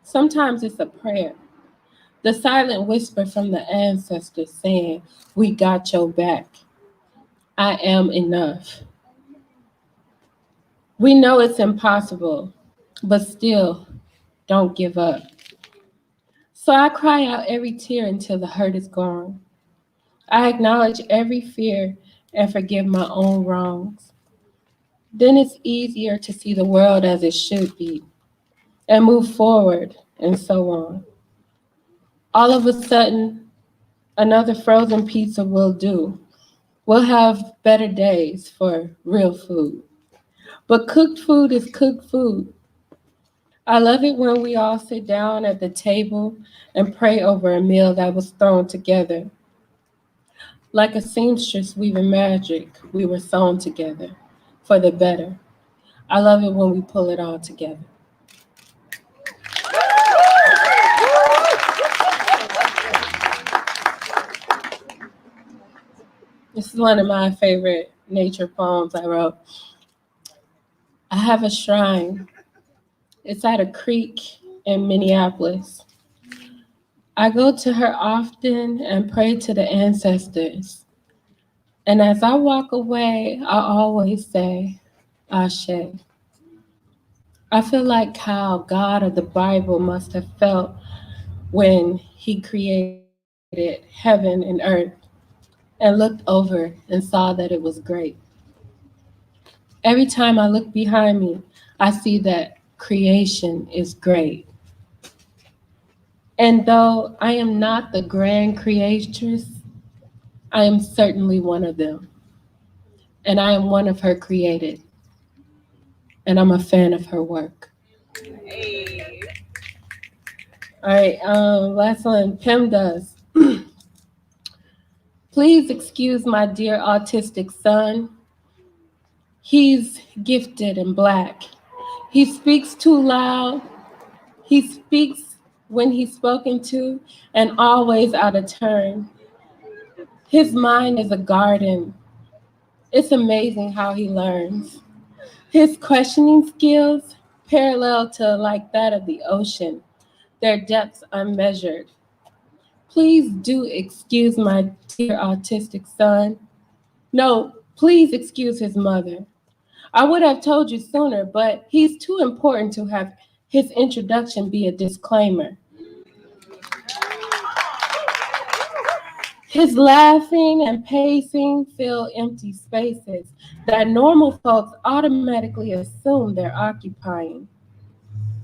Sometimes it's a prayer, the silent whisper from the ancestors saying, "We got your back. I am enough." We know it's impossible, but still, don't give up. So I cry out every tear until the hurt is gone. I acknowledge every fear and forgive my own wrongs. Then it's easier to see the world as it should be and move forward and so on. All of a sudden, another frozen pizza will do. We'll have better days for real food. But cooked food is cooked food. I love it when we all sit down at the table and pray over a meal that was thrown together. Like a seamstress weaving magic, we were sewn together for the better. I love it when we pull it all together. This is one of my favorite nature poems I wrote. I have a shrine. It's at a creek in Minneapolis. I go to her often and pray to the ancestors. And as I walk away, I always say, Ashe. I feel like how God of the Bible must have felt when he created heaven and earth and looked over and saw that it was great. Every time I look behind me, I see that creation is great. And though I am not the grand creatress, I am certainly one of them. And I am one of her created. And I'm a fan of her work. Hey. All right, last one, PEMDAS. Please excuse my dear autistic son. He's gifted and Black. He speaks too loud. He speaks when he's spoken to and always out of turn. His mind is a garden. It's amazing how he learns. His questioning skills parallel to like that of the ocean, their depths unmeasured. Please do excuse my dear autistic son. No, please excuse his mother. I would have told you sooner, but he's too important to have his introduction be a disclaimer. His laughing and pacing fill empty spaces that normal folks automatically assume they're occupying.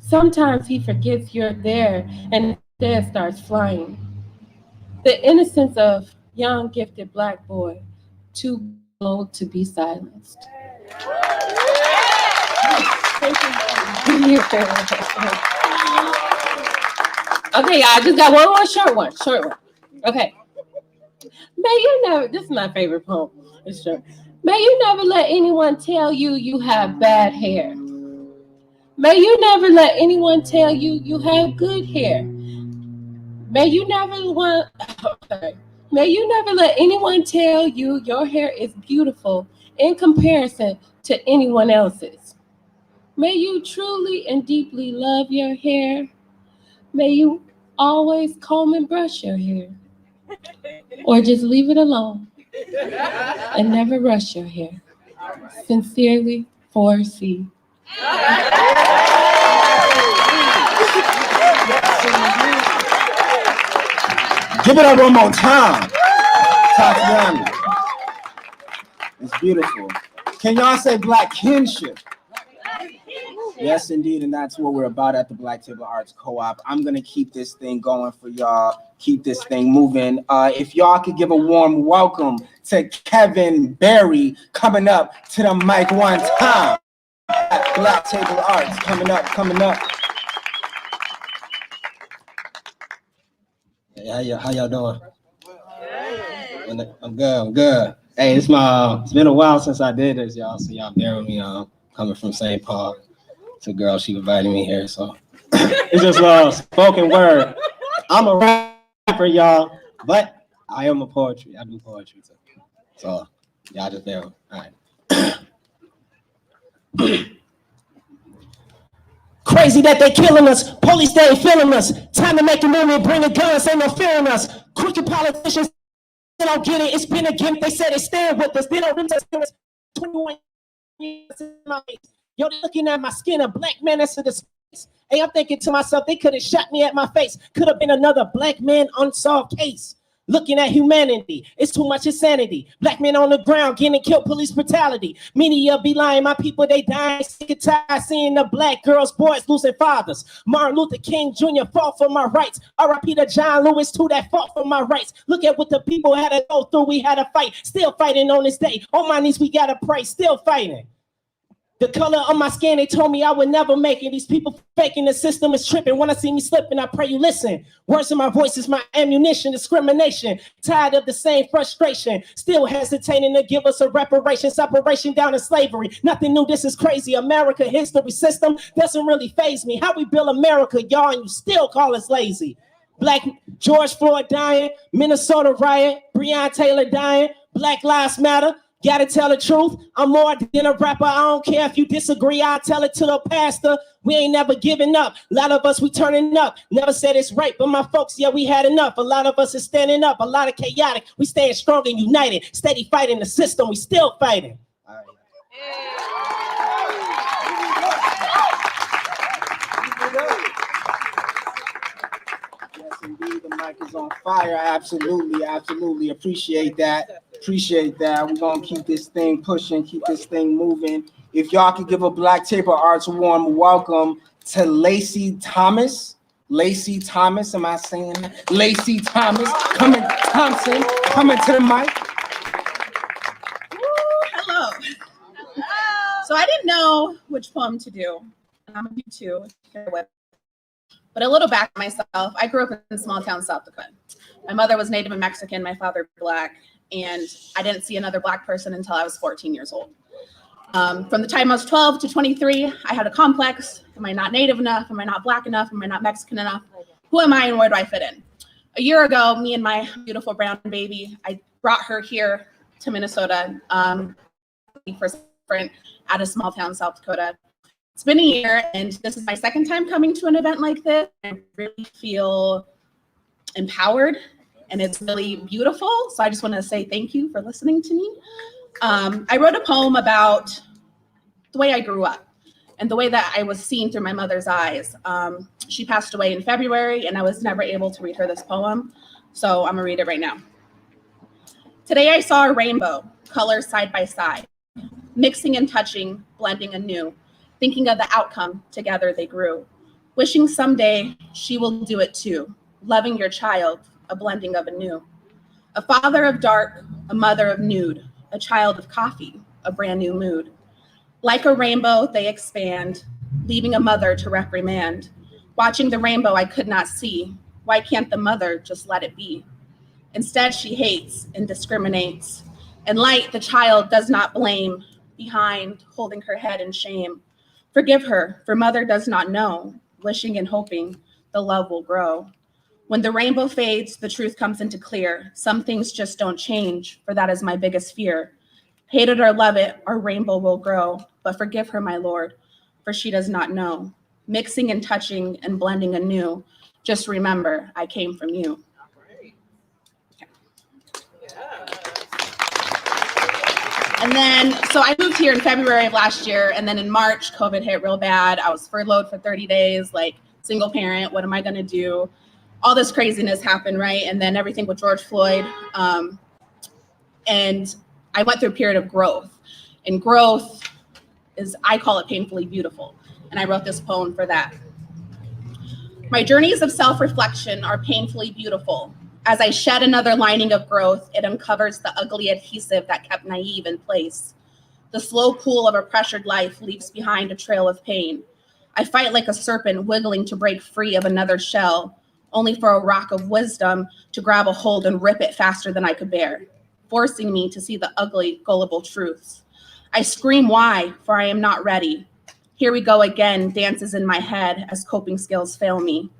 Sometimes he forgets you're there and instead starts flying. The innocence of young, gifted Black boy, too old to be silenced. Okay, I just got one more short one. Okay. May you never, this is my favorite poem. It's short. May you never let anyone tell you you have bad hair. May you never let anyone tell you you have good hair. May you never let anyone tell you your hair is beautiful in comparison to anyone else's. May you truly and deeply love your hair. May you always comb and brush your hair. or just leave it alone and never brush your hair. Sincerely, 4C. Give it up one more time. Tatiana. It's beautiful. Can y'all say Black kinship? Yes, indeed, and that's what we're about at the Black Table Arts Co-op. I'm gonna keep this thing going for y'all, keep this thing moving. If y'all could give a warm welcome to Kevin Berry coming up to the mic one time. At Black Table Arts, coming up. Hey, how y'all doing? I'm good. Hey, it's been a while since I did this, y'all. So y'all bear with me. Coming from St. Paul to girl, she invited me here, so it's just spoken word. I'm a rapper, y'all, but I am a poetry. I do poetry too. So y'all just bear with me. All right. Crazy that they killing us. Police, they ain't feeling us. Time to make a movement, bring the guns, ain't no fearing us. Crooked politicians, they don't get it. It's been a gift. They said they stand with us. They don't really stand with us. 21 years in my face. Yo, they looking at my skin, a black man that's in the space. Hey, I'm thinking to myself, they could have shot me at my face. Could have been another black man unsolved case. Looking at humanity, it's too much insanity. Black men on the ground getting killed, police brutality. Media be lying, my people, they dying. Sick and tired seeing the black girls, boys losing fathers. Martin Luther King Jr. fought for my rights. R.I.P. to John Lewis too, that fought for my rights. Look at what the people had to go through, we had to fight. Still fighting on this day. On my knees, we gotta pray, still fighting. The color of my skin, they told me I would never make it. These people faking, the system is tripping. When I see me slipping, I pray you listen. Words in my voice is my ammunition, discrimination. Tired of the same frustration. Still hesitating to give us a reparation. Separation down in slavery. Nothing new, this is crazy. America history system doesn't really faze me. How we build America, y'all, and you still call us lazy. Black George Floyd dying. Minnesota riot. Breonna Taylor dying. Black Lives Matter. Gotta tell the truth. I'm more than a rapper. I don't care if you disagree. I'll tell it to the pastor. We ain't never giving up. A lot of us, we turning up. Never said it's right, but my folks, yeah, we had enough. A lot of us is standing up. A lot of chaotic. We staying strong and united. Steady fighting the system. We still fighting. All right. Yes, indeed, the mic is on fire. Absolutely. Appreciate that. We're gonna keep this thing pushing, keep this thing moving. If y'all could give a Black Table Arts warm welcome to Lacey Thomas. Am I saying that? Lacey Thomas coming to the mic. Hello. So I didn't know which poem to do. I'm gonna do two. But a little back myself, I grew up in small town South Dakota. My mother was Native and Mexican, my father Black, and I didn't see another Black person until I was 14 years old. From the time I was 12 to 23, I had a complex. Am I not Native enough? Am I not Black enough? Am I not Mexican enough? Who am I and where do I fit in? A year ago, me and my beautiful brown baby, I brought her here to Minnesota for sprint out of small town South Dakota. It's been a year, and this is my second time coming to an event like this. I really feel empowered, and it's really beautiful. So I just want to say thank you for listening to me. I wrote a poem about the way I grew up and the way that I was seen through my mother's eyes. She passed away in February, and I was never able to read her this poem. So I'm gonna read it right now. Today I saw a rainbow, colors side by side, mixing and touching, blending anew. Thinking of the outcome, together they grew. Wishing someday she will do it too. Loving your child, a blending of anew. A father of dark, a mother of nude, a child of coffee, a brand new mood. Like a rainbow, they expand, leaving a mother to reprimand. Watching the rainbow I could not see. Why can't the mother just let it be? Instead, she hates and discriminates. And light, the child does not blame, behind, holding her head in shame. Forgive her, for mother does not know, wishing and hoping the love will grow. When the rainbow fades, the truth comes into clear. Some things just don't change, for that is my biggest fear. Hate it or love it, our rainbow will grow. But forgive her, my Lord, for she does not know. Mixing and touching and blending anew. Just remember, I came from you. Okay. And then, so I moved here in February of last year, and then in March, COVID hit real bad. I was furloughed for 30 days, like single parent. What am I gonna do? All this craziness happened, right? And then everything with George Floyd. And I went through a period of growth. And growth is, I call it painfully beautiful. And I wrote this poem for that. My journeys of self-reflection are painfully beautiful. As I shed another lining of growth, it uncovers the ugly adhesive that kept naive in place. The slow pool of a pressured life leaves behind a trail of pain. I fight like a serpent wiggling to break free of another shell, only for a rock of wisdom to grab a hold and rip it faster than I could bear, forcing me to see the ugly, gullible truths. I scream why, for I am not ready. Here we go again, dances in my head as coping skills fail me.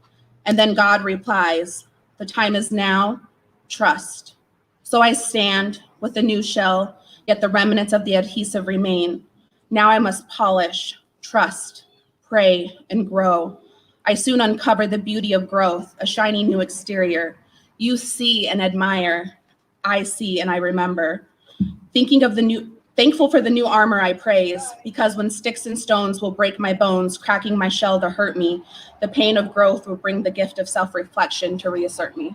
And then God replies, the time is now, trust. So I stand with a new shell, yet the remnants of the adhesive remain. Now I must polish, trust, pray, and grow. I soon uncover the beauty of growth, a shiny new exterior. You see and admire, I see and I remember. Thankful for the new armor I praise, because when sticks and stones will break my bones, cracking my shell to hurt me, the pain of growth will bring the gift of self-reflection to reassert me.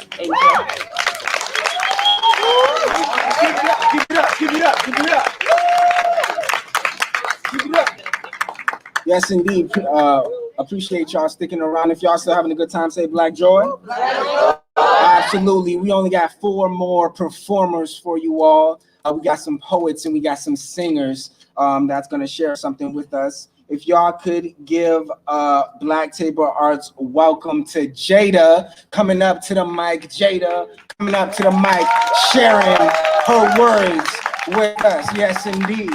Thank you. Give it up, give it up, give it up. Give it up. Yes, indeed. Appreciate y'all sticking around. If y'all still having a good time, say Black Joy. Absolutely. We only got 4 more performers for you all. We got some poets and we got some singers that's going to share something with us. If y'all could give Black Table Arts welcome to Jada, coming up to the mic. Jada coming up to the mic, sharing her words with us. Yes, indeed.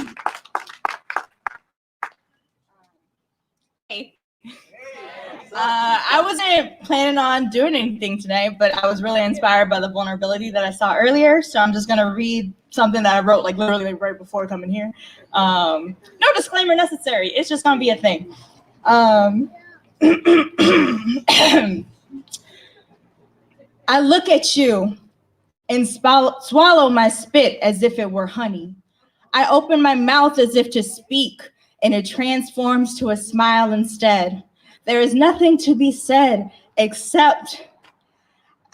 I wasn't planning on doing anything today, but I was really inspired by the vulnerability that I saw earlier. So I'm just going to read something that I wrote like literally right before coming here. No disclaimer necessary. It's just going to be a thing. I look at you and swallow my spit as if it were honey. I open my mouth as if to speak, and it transforms to a smile instead. There is nothing to be said except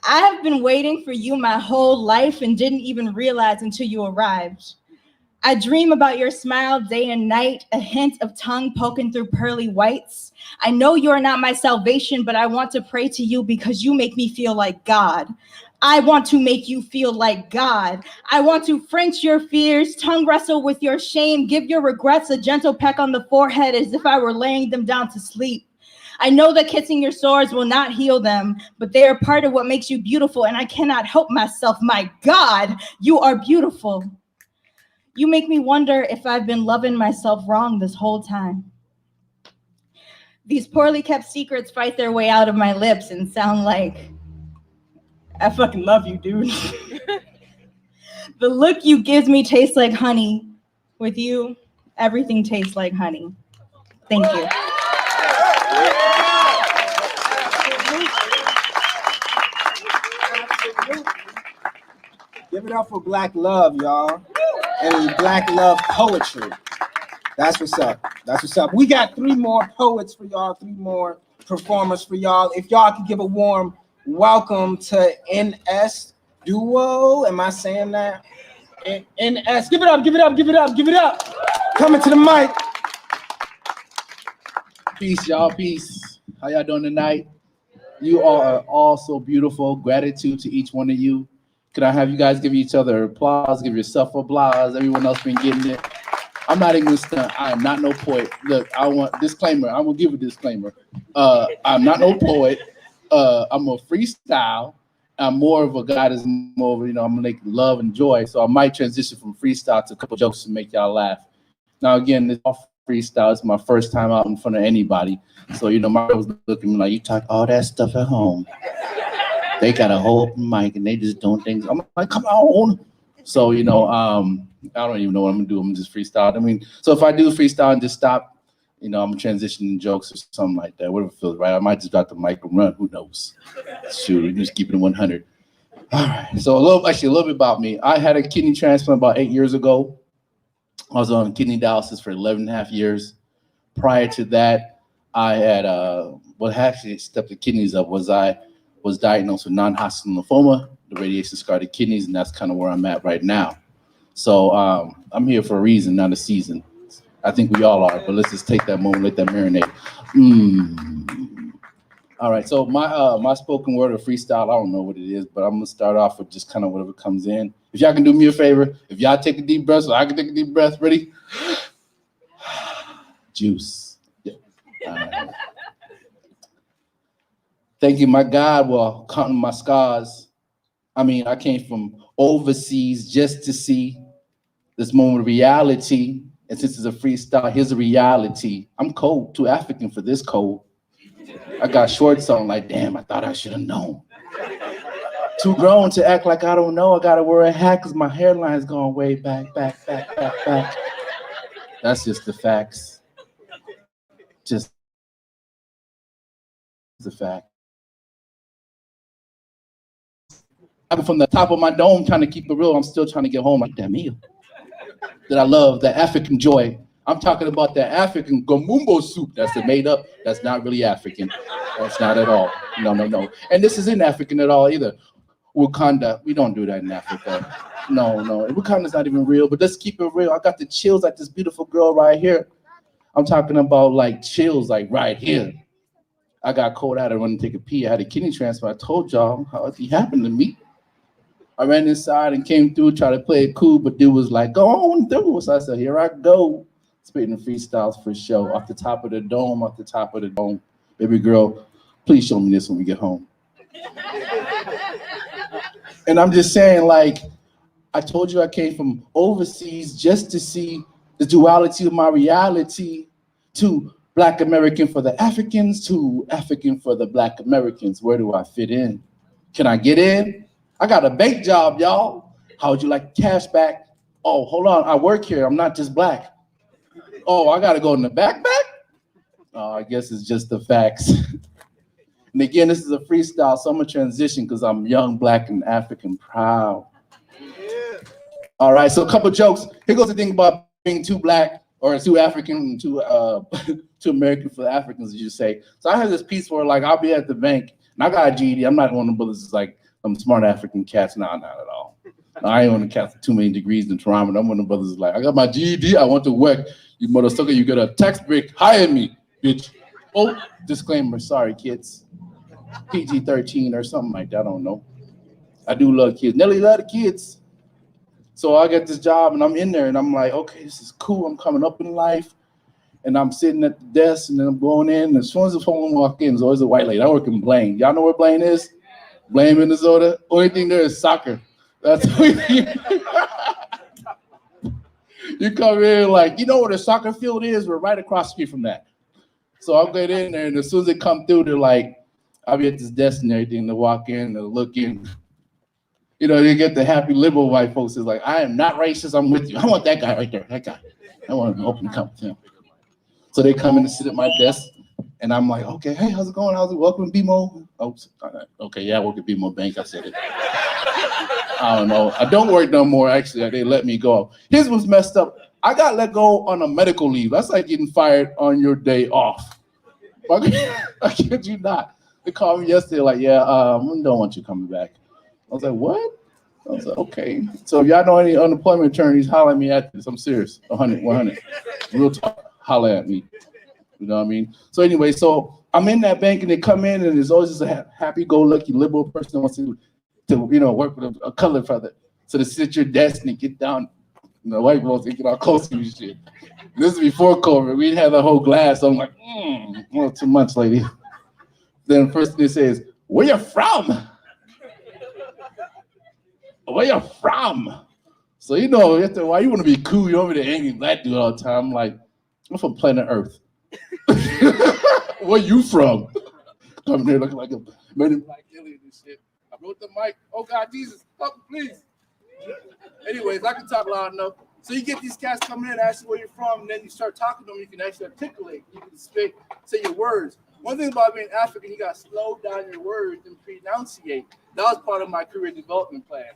I have been waiting for you my whole life and didn't even realize until you arrived. I dream about your smile day and night, a hint of tongue poking through pearly whites. I know you are not my salvation, but I want to pray to you because you make me feel like God. I want to make you feel like God. I want to French your fears, tongue wrestle with your shame, give your regrets a gentle peck on the forehead as if I were laying them down to sleep. I know that kissing your sores will not heal them, but they are part of what makes you beautiful, and I cannot help myself. My God, you are beautiful. You make me wonder if I've been loving myself wrong this whole time. These poorly kept secrets fight their way out of my lips and sound like, I fucking love you, dude. The look you give me tastes like honey. With you, everything tastes like honey. Thank you. Give it up for Black love, y'all, and Black love poetry. That's what's up. That's what's up. We got 3 more poets for y'all, 3 more performers for y'all. If y'all could give a warm welcome to NS Duo. Am I saying that? NS. Give it up, give it up, give it up, give it up. Coming to the mic. Peace, y'all. Peace. How y'all doing tonight? You all are all so beautiful. Gratitude to each one of you. Could I have you guys give each other applause, give yourself applause? Everyone else been getting it. I'm not even gonna stunt. I am not no poet. Look, I want disclaimer. I'm gonna give a disclaimer. I'm not no poet. I'm a freestyle. I'm more of a guy that's more of, I'm gonna make love and joy. So I might transition from freestyle to a couple jokes to make y'all laugh. Now again, this all freestyle. It's my first time out in front of anybody. So my was looking at me like, you talk all that stuff at home. They got a whole mic and they just doing things. I'm like, come on. So, I don't even know what I'm gonna do. I'm just freestyle. So if I do freestyle and just stop, I'm transitioning jokes or something like that, whatever feels right. I might just drop the mic and run, who knows? Shoot, we just keep it 100. All right. So a little bit about me. I had a kidney transplant about 8 years ago. I was on kidney dialysis for 11 and a half years. Prior to that, I had what actually stepped the kidneys up was I was diagnosed with non-Hodgkin lymphoma. The radiation scarred the kidneys, and that's kind of where I'm at right now. So I'm here for a reason, not a season. I think we all are, but let's just take that moment, let that marinate. All right, so my spoken word or freestyle, I don't know what it is, but I'm gonna start off with just kind of whatever comes in. If y'all can do me a favor, if y'all take a deep breath, so I can take a deep breath. Ready? Juice. Yeah. Thank you, my God, while counting my scars. I mean, I came from overseas just to see this moment of reality. And since it's a freestyle, here's a reality. I'm cold, too African for this cold. I got shorts on like, damn, I thought I should have known. Too grown to act like I don't know. I gotta wear a hat because my hairline's going way back. That's just the facts. Just the fact. I'm from the top of my dome trying to keep it real. I'm still trying to get home like that meal that I love, that African joy. I'm talking about that African gumbo soup that's made up. That's not really African. That's not at all. No. And this isn't African at all either. Wakanda, we don't do that in Africa. No. Wakanda's not even real, but let's keep it real. I got the chills like this beautiful girl right here. I'm talking about like chills like right here. I got cold out and went to take a pee. I had a kidney transplant. I told y'all how it happened to me. I ran inside and came through, tried to play it cool, but dude was like, go on through. So I said, here I go. Spitting freestyles for show. Off the top of the dome. Baby girl, please show me this when we get home. And I'm just saying, like, I told you I came from overseas just to see the duality of my reality, to Black American for the Africans, to African for the Black Americans. Where do I fit in? Can I get in? I got a bank job, y'all. How would you like cash back? Oh, hold on, I work here. I'm not just Black. Oh, I gotta go in the back? Oh, I guess it's just the facts. And again, this is a freestyle, so I'm gonna transition because I'm young, Black, and African proud. All right, so a couple jokes. Here goes the thing about being too Black or too African, too American for the Africans, as you say. So I have this piece where, like, I'll be at the bank and I got a GED. I'm not one of them brothers that's like some smart African cats. Nah, not at all. I ain't one of the cats with too many degrees in Toronto. I'm one of the brothers that's like, I got my GED. I want to work. You mother sucker, you got a tax break. Hire me, bitch. Oh, disclaimer. Sorry, kids. PG-13 or something like that. I don't know. I do love kids. Nelly love the kids. So I get this job and I'm in there and I'm like, okay, this is cool. I'm coming up in life. And I'm sitting at the desk and then I'm going in. And as soon as the phone walk in, there's always a white lady. I work in Blaine. Y'all know where Blaine is? Blaine, Minnesota. Only thing there is soccer. That's the only thing. You come in like, you know where the soccer field is? We're right across the street from that. So I'll get in there and as soon as they come through, they're like, I'll be at this desk and everything. They walk in, they look in. You know, they get the happy liberal white folks. It's like, I am not racist. I'm with you. I want that guy right there. That guy. I want to open the cup with him. So they come in and sit at my desk, and I'm like, okay, hey, how's it going? How's it? Welcome to BMO. Oh, okay, yeah, I work at BMO Bank. I said it. I don't know. I don't work no more. Actually, they let me go. His was messed up. I got let go on a medical leave. That's like getting fired on your day off. I kid you not. They called me yesterday, like, yeah, we don't want you coming back. I was like, what? I was like, okay. So if y'all know any unemployment attorneys, holler at me at this. I'm serious. 100. Real talk. Holler at me. You know what I mean? So anyway, so I'm in that bank and they come in and there's always just a happy-go-lucky liberal person that wants to work with a colored brother. So they sit at your desk and they get down. And the white folks, they get all close to you and shit. And this is before COVID. We didn't have the whole glass. So I'm like, well, too much, lady. Then the first thing they say is, where you from? Where you from? So, you know, why you want to be cool? You're over there angry Black dude all the time. I'm like, I'm from planet Earth. Where you from? Coming there looking like a Men in Black alien and shit. I wrote the mic. Oh, God, Jesus, help me, please. Anyways, I can talk loud enough. So you get these cats coming in, ask you where you're from, and then you start talking to them. You can actually articulate, you can speak, say your words. One thing about being African, you got to slow down your words and pronunciate. That was part of my career development plan.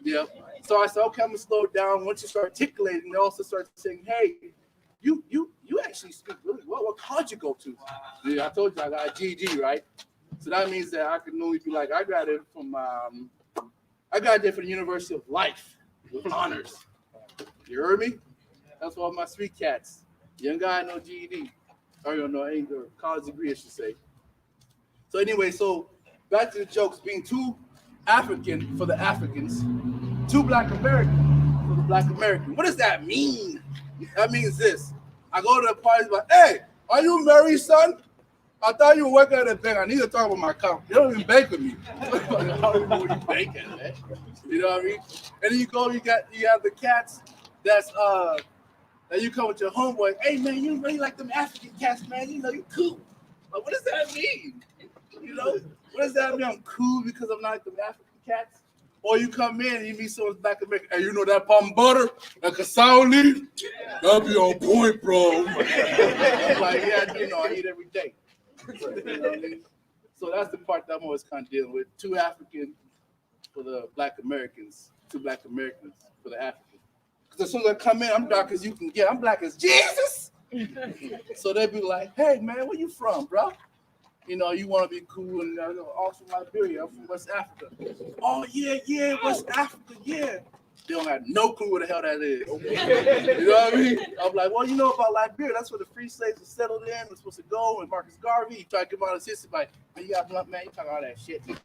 Yeah. So I said, okay, I'm gonna slow it down. Once you start articulating, they also start saying, hey, you actually speak really well. What college you go to? Yeah, I told you I got a GED, right? So that means that I can only be like, I got it from the University of Life with honors. You heard me? That's all my sweet cats. Young guy, no GED. Or no, ain't a college degree, I should say. So anyway, so back to the jokes. Being too African for the Africans, too Black American for the Black American. What does that mean? That means this. I go to the parties, like, hey, are you married, son? I thought you were working at a bank. I need to talk about my account. You don't even bank with me. I don't even know where you bank at, man. You know what I mean? And then you go, you have the cats that's that you come with your homeboy. Hey man, you really like them African cats, man. You know you cool. Like, what does that mean? You know, what does that mean? I'm cool because I'm not like them African cats. Or you come in and you meet someone Black American. Hey, you know that palm butter, that cassava leaf? That'll be on point, bro. I'm like, yeah, you know, I eat every day. You know what I mean? So that's the part that I'm always kind of dealing with. Too African for the Black Americans, too Black Americans for the Africans. Because as soon as I come in, I'm dark as you can get. I'm black as Jesus. So they'd be like, hey, man, where you from, bro? You know, you want to be cool and also Liberia. I'm from West Africa. Oh, yeah, West Africa, yeah. They don't have no clue what the hell that is. You know what I mean? I'm like, well, you know about Liberia. That's where the free slaves were settled in. We're supposed to go. And Marcus Garvey, he tried to give out his history. Like, man, you got blunt, man. You talking all that shit. Talking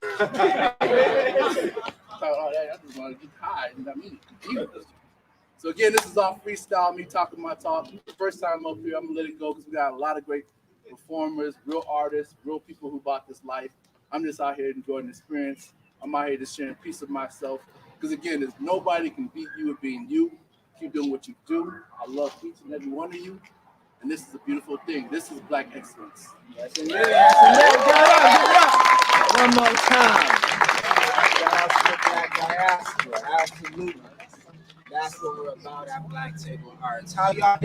all that. I just want to get high. You know what I mean? So again, this is all freestyle, me talking my talk. First time up here, I'm gonna let it go because we got a lot of great performers, real artists, real people who bought this life. I'm just out here enjoying the experience. I'm out here just sharing a piece of myself. Because again, there's nobody can beat you at being you. Keep doing what you do. I love each and every one of you. And this is a beautiful thing. This is Black excellence. Yes, one more time. Black diaspora. Absolutely. That's what we're about at Black Table Arts. How y'all?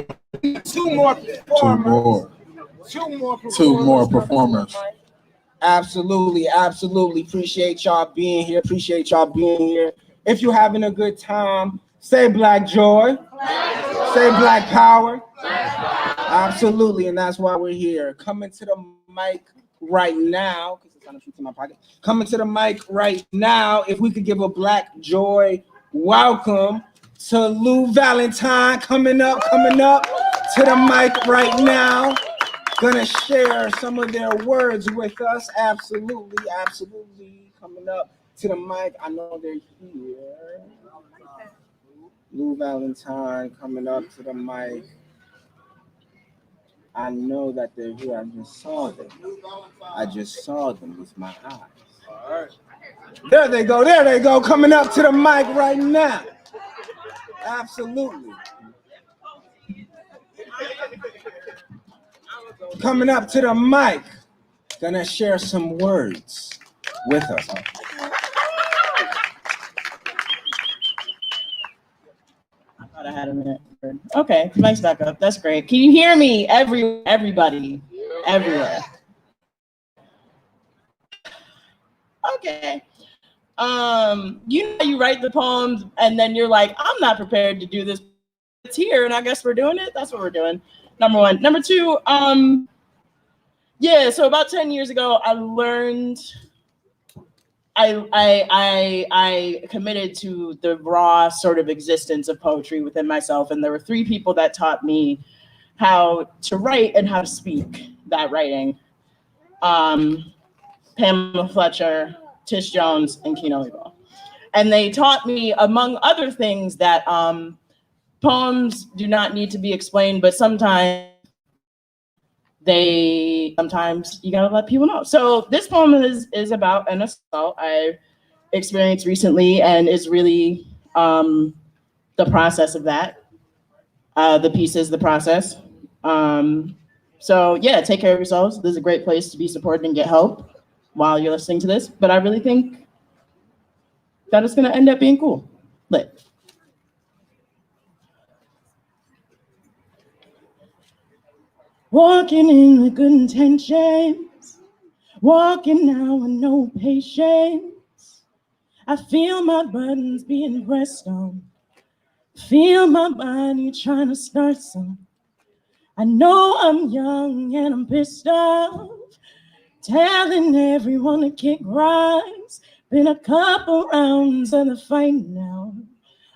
Two more performers. Absolutely. Appreciate y'all being here. If you're having a good time, say Black joy. Say Black power. Absolutely, and that's why we're here. Coming to the mic right now, because it's on the truth in my pocket. Coming to the mic right now. If we could give a Black joy welcome to Lou Valentine, coming up to the mic right now. Gonna share some of their words with us. Absolutely. Coming up to the mic. I know they're here. Lou Valentine coming up to the mic. I know that they're here. I just saw them with my eyes. All right. There they go. Coming up to the mic right now. Absolutely. Coming up to the mic, gonna share some words with us. I thought I had a minute. Okay, mic's back up. That's great. Can you hear me? Everybody, everywhere. Okay. You write the poems and then you're like, I'm not prepared to do this. It's here, and I guess we're doing it. That's what we're doing. Number one. Number two, so about 10 years ago, I learned I committed to the raw sort of existence of poetry within myself. And there were three people that taught me how to write and how to speak that writing. Pamela Fletcher, Tish Jones, and Keno Lebo. And they taught me, among other things, that poems do not need to be explained, but sometimes you gotta let people know. So this poem is about an assault I experienced recently and is really the process of that. The piece is the process. So yeah, take care of yourselves. This is a great place to be supported and get help while you're listening to this. But I really think that it's gonna end up being cool. Lit. walking in with good intentions, walking now with no patience. I feel my buttons being pressed on, feel my body trying to start some. I know I'm young and I'm pissed off, telling everyone to kick rocks. Been a couple rounds of the fight now.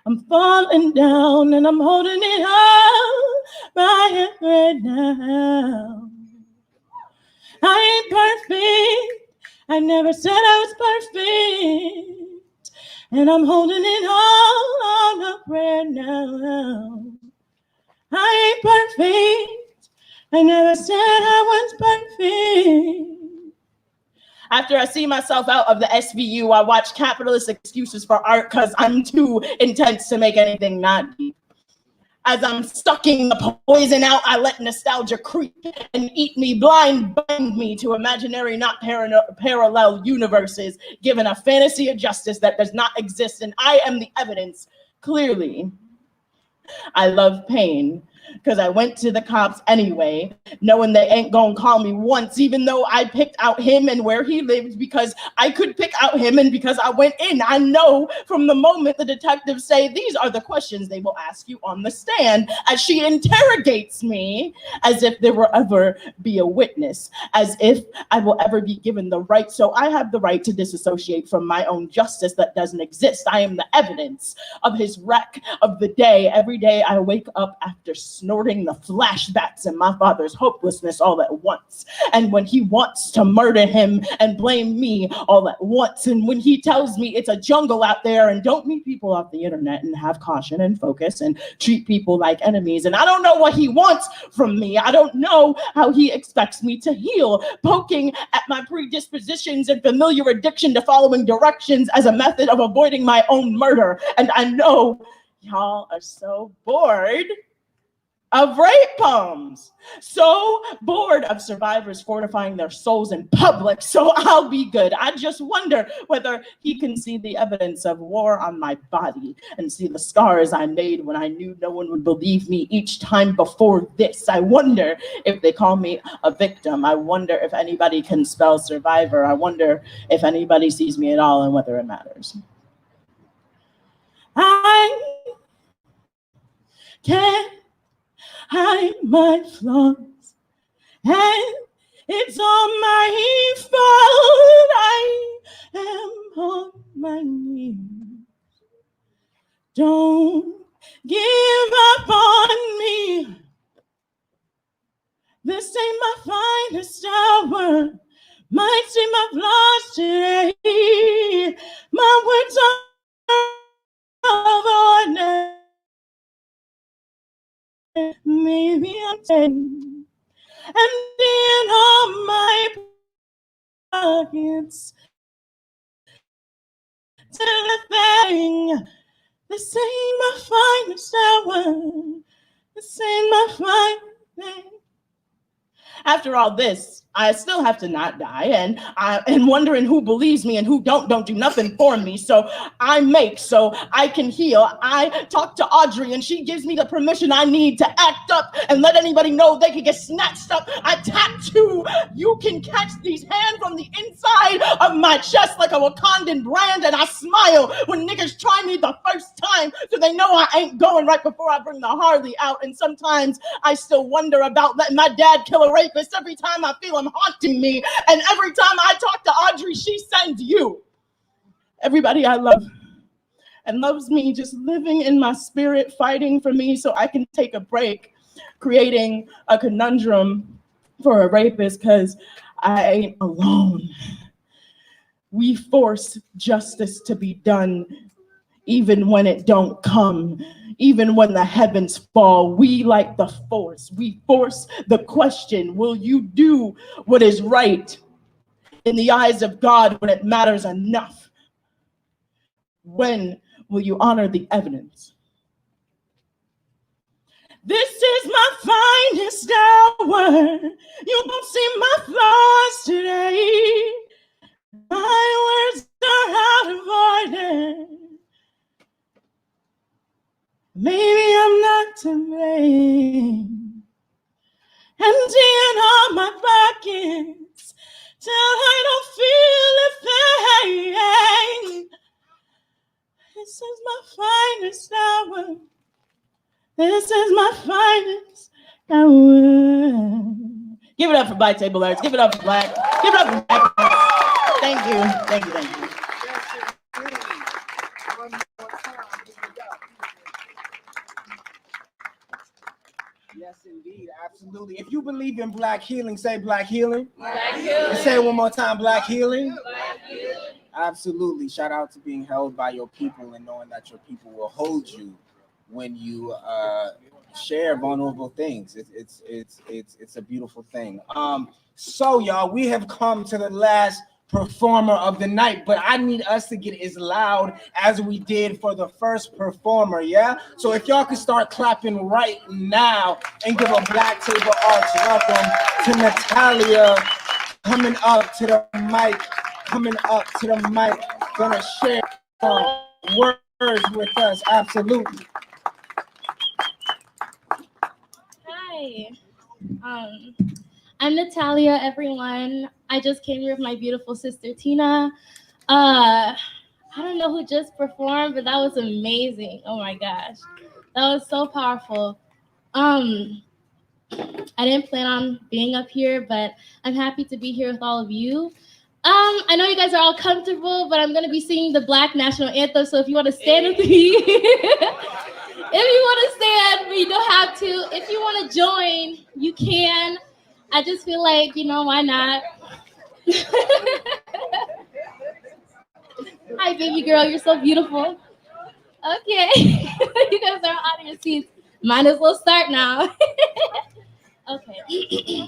I'm falling down and I'm holding it up right here now. I ain't perfect. I never said I was perfect. And I'm holding it all up right now. I ain't perfect. I never said I was perfect. After I see myself out of the SVU, I watch capitalist excuses for art because I'm too intense to make anything not deep. As I'm sucking the poison out, I let nostalgia creep and eat me, bind me to imaginary, not parallel universes, given a fantasy of justice that does not exist, and I am the evidence. Clearly, I love pain, because I went to the cops anyway, knowing they ain't gonna call me once, even though I picked out him and where he lived, because I could pick out him and because I went in. I know from the moment the detectives say, these are the questions they will ask you on the stand, as she interrogates me, as if there will ever be a witness, as if I will ever be given the right. So I have the right to disassociate from my own justice that doesn't exist. I am the evidence of his wreck of the day. Every day I wake up after snorting the flashbacks and my father's hopelessness all at once. And when he wants to murder him and blame me all at once. And when he tells me it's a jungle out there and don't meet people off the internet and have caution and focus and treat people like enemies. And I don't know what he wants from me. I don't know how he expects me to heal, poking at my predispositions and familiar addiction to following directions as a method of avoiding my own murder. And I know y'all are so bored of rape poems, so bored of survivors fortifying their souls in public, so I'll be good. I just wonder whether he can see the evidence of war on my body and see the scars I made when I knew no one would believe me each time before this. I wonder if they call me a victim. I wonder if anybody can spell survivor. I wonder if anybody sees me at all and whether it matters. I can't hide my flaws, and it's all my fault. I am on my knees. Don't give up on me. This ain't my finest hour. Might seem I've lost today. My words are ordinary. Maybe I'm saying, emptying all my pockets to the thing. This ain't my finest hour. This ain't my finest thing. After all this, I still have to not die, and wondering who believes me and who don't do nothing for me. So I make so I can heal. I talk to Audrey and she gives me the permission I need to act up and let anybody know they can get snatched up. I tattoo, you can catch these hands on the inside of my chest like a Wakandan brand, and I smile when niggas try me the first time so they know I ain't going right before I bring the Harley out. And sometimes I still wonder about letting my dad kill a rapist. Every time I feel him haunting me, and every time I talk to Audrey, she sends you. Everybody I love and loves me, just living in my spirit, fighting for me so I can take a break, creating a conundrum for a rapist, because I ain't alone. We force justice to be done, even when it don't come, even when the heavens fall. We, like the force, we force the question, will you do what is right in the eyes of God when it matters enough? When will you honor the evidence? This is my finest hour. You won't see my flaws today. My words are out of order. Maybe I'm not to blame. emptying all my pockets till I don't feel a thing. This is my finest hour. This is my finest hour. Give it up for Black Table Arts. Give it up for Black. Give it up for Black. Thank you. Thank you. Thank you. Yes, indeed, absolutely. If you believe in Black healing, say Black healing. Black healing. And say it one more time, Black healing. Black healing. Absolutely. Shout out to being held by your people and knowing that your people will hold you when you share vulnerable things. It's a beautiful thing. So y'all, we have come to the last performer of the night, but I need us to get as loud as we did for the first performer, yeah? So if y'all could start clapping right now and give a Black Table Arts welcome to Natalia coming up to the mic, gonna share words with us, absolutely. Hi, I'm Natalia, everyone. I just came here with my beautiful sister, Tina. I don't know who just performed, but that was amazing. Oh my gosh, that was so powerful. I didn't plan on being up here, but I'm happy to be here with all of you. I know you guys are all comfortable, but I'm gonna be singing the Black National Anthem, so if you wanna stand with me, if you want to stand, but you don't have to. If you want to join, you can. I just feel like, why not? Hi, baby girl. You're so beautiful. Okay. You guys are out of your seats. Might as well start now. Okay.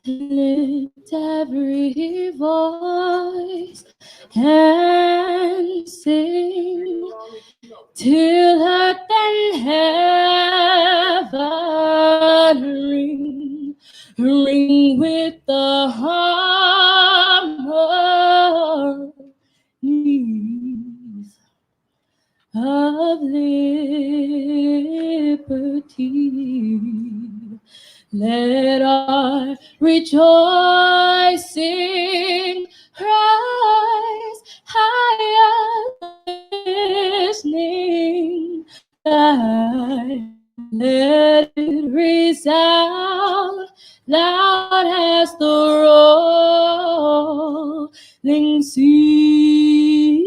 Lift every voice and sing till earth and heaven ring with the harmonies of liberty. Let our rejoicing rise higher, listening. Let it resound loud as the rolling sea.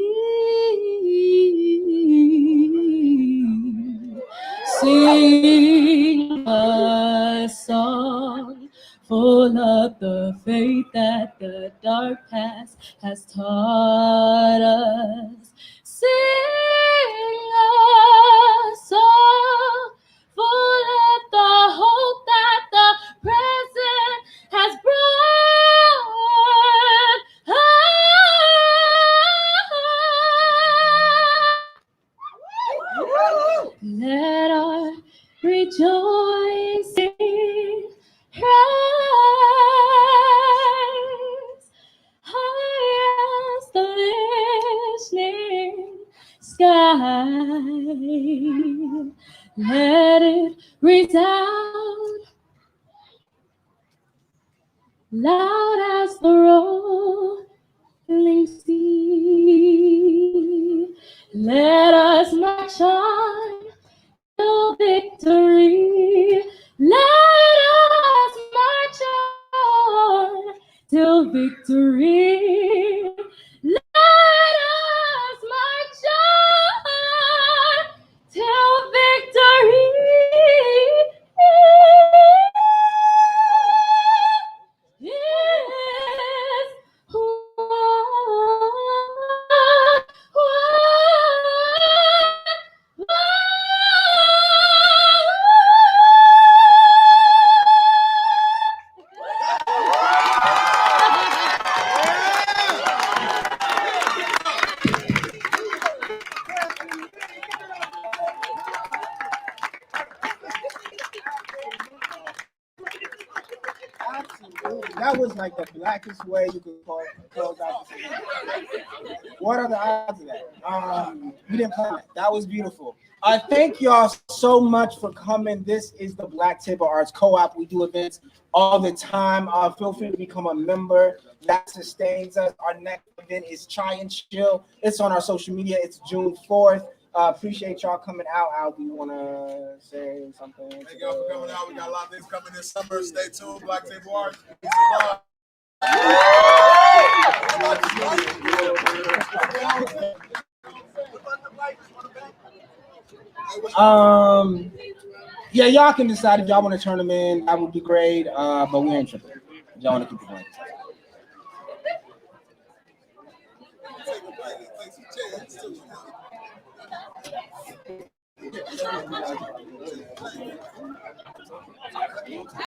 Sing a song full of the faith that the dark past has taught us. Sing a song full of the hope that the present has brought. Let our rejoicing rise high as the listening sky. Let it resound loud as the rolling sea. Let us march on till victory. Let us march on till victory. Let us march on till victory. Yes. like the blackest way you could close out the season. What are the odds of that? We didn't plan that. That was beautiful. Thank y'all so much for coming. This is the Black Table Arts Co-op. We do events all the time. Feel free to become a member. That sustains us. Our next event is Try and Chill. It's on our social media. It's June 4th. Appreciate y'all coming out. Al, do you want to say something? Thank y'all for coming out. We got a lot of things coming this summer. Stay tuned. Black Table Arts. Yeah, y'all can decide if y'all want to turn them in. That would be great. But we ain't tripping. Y'all want to keep it going.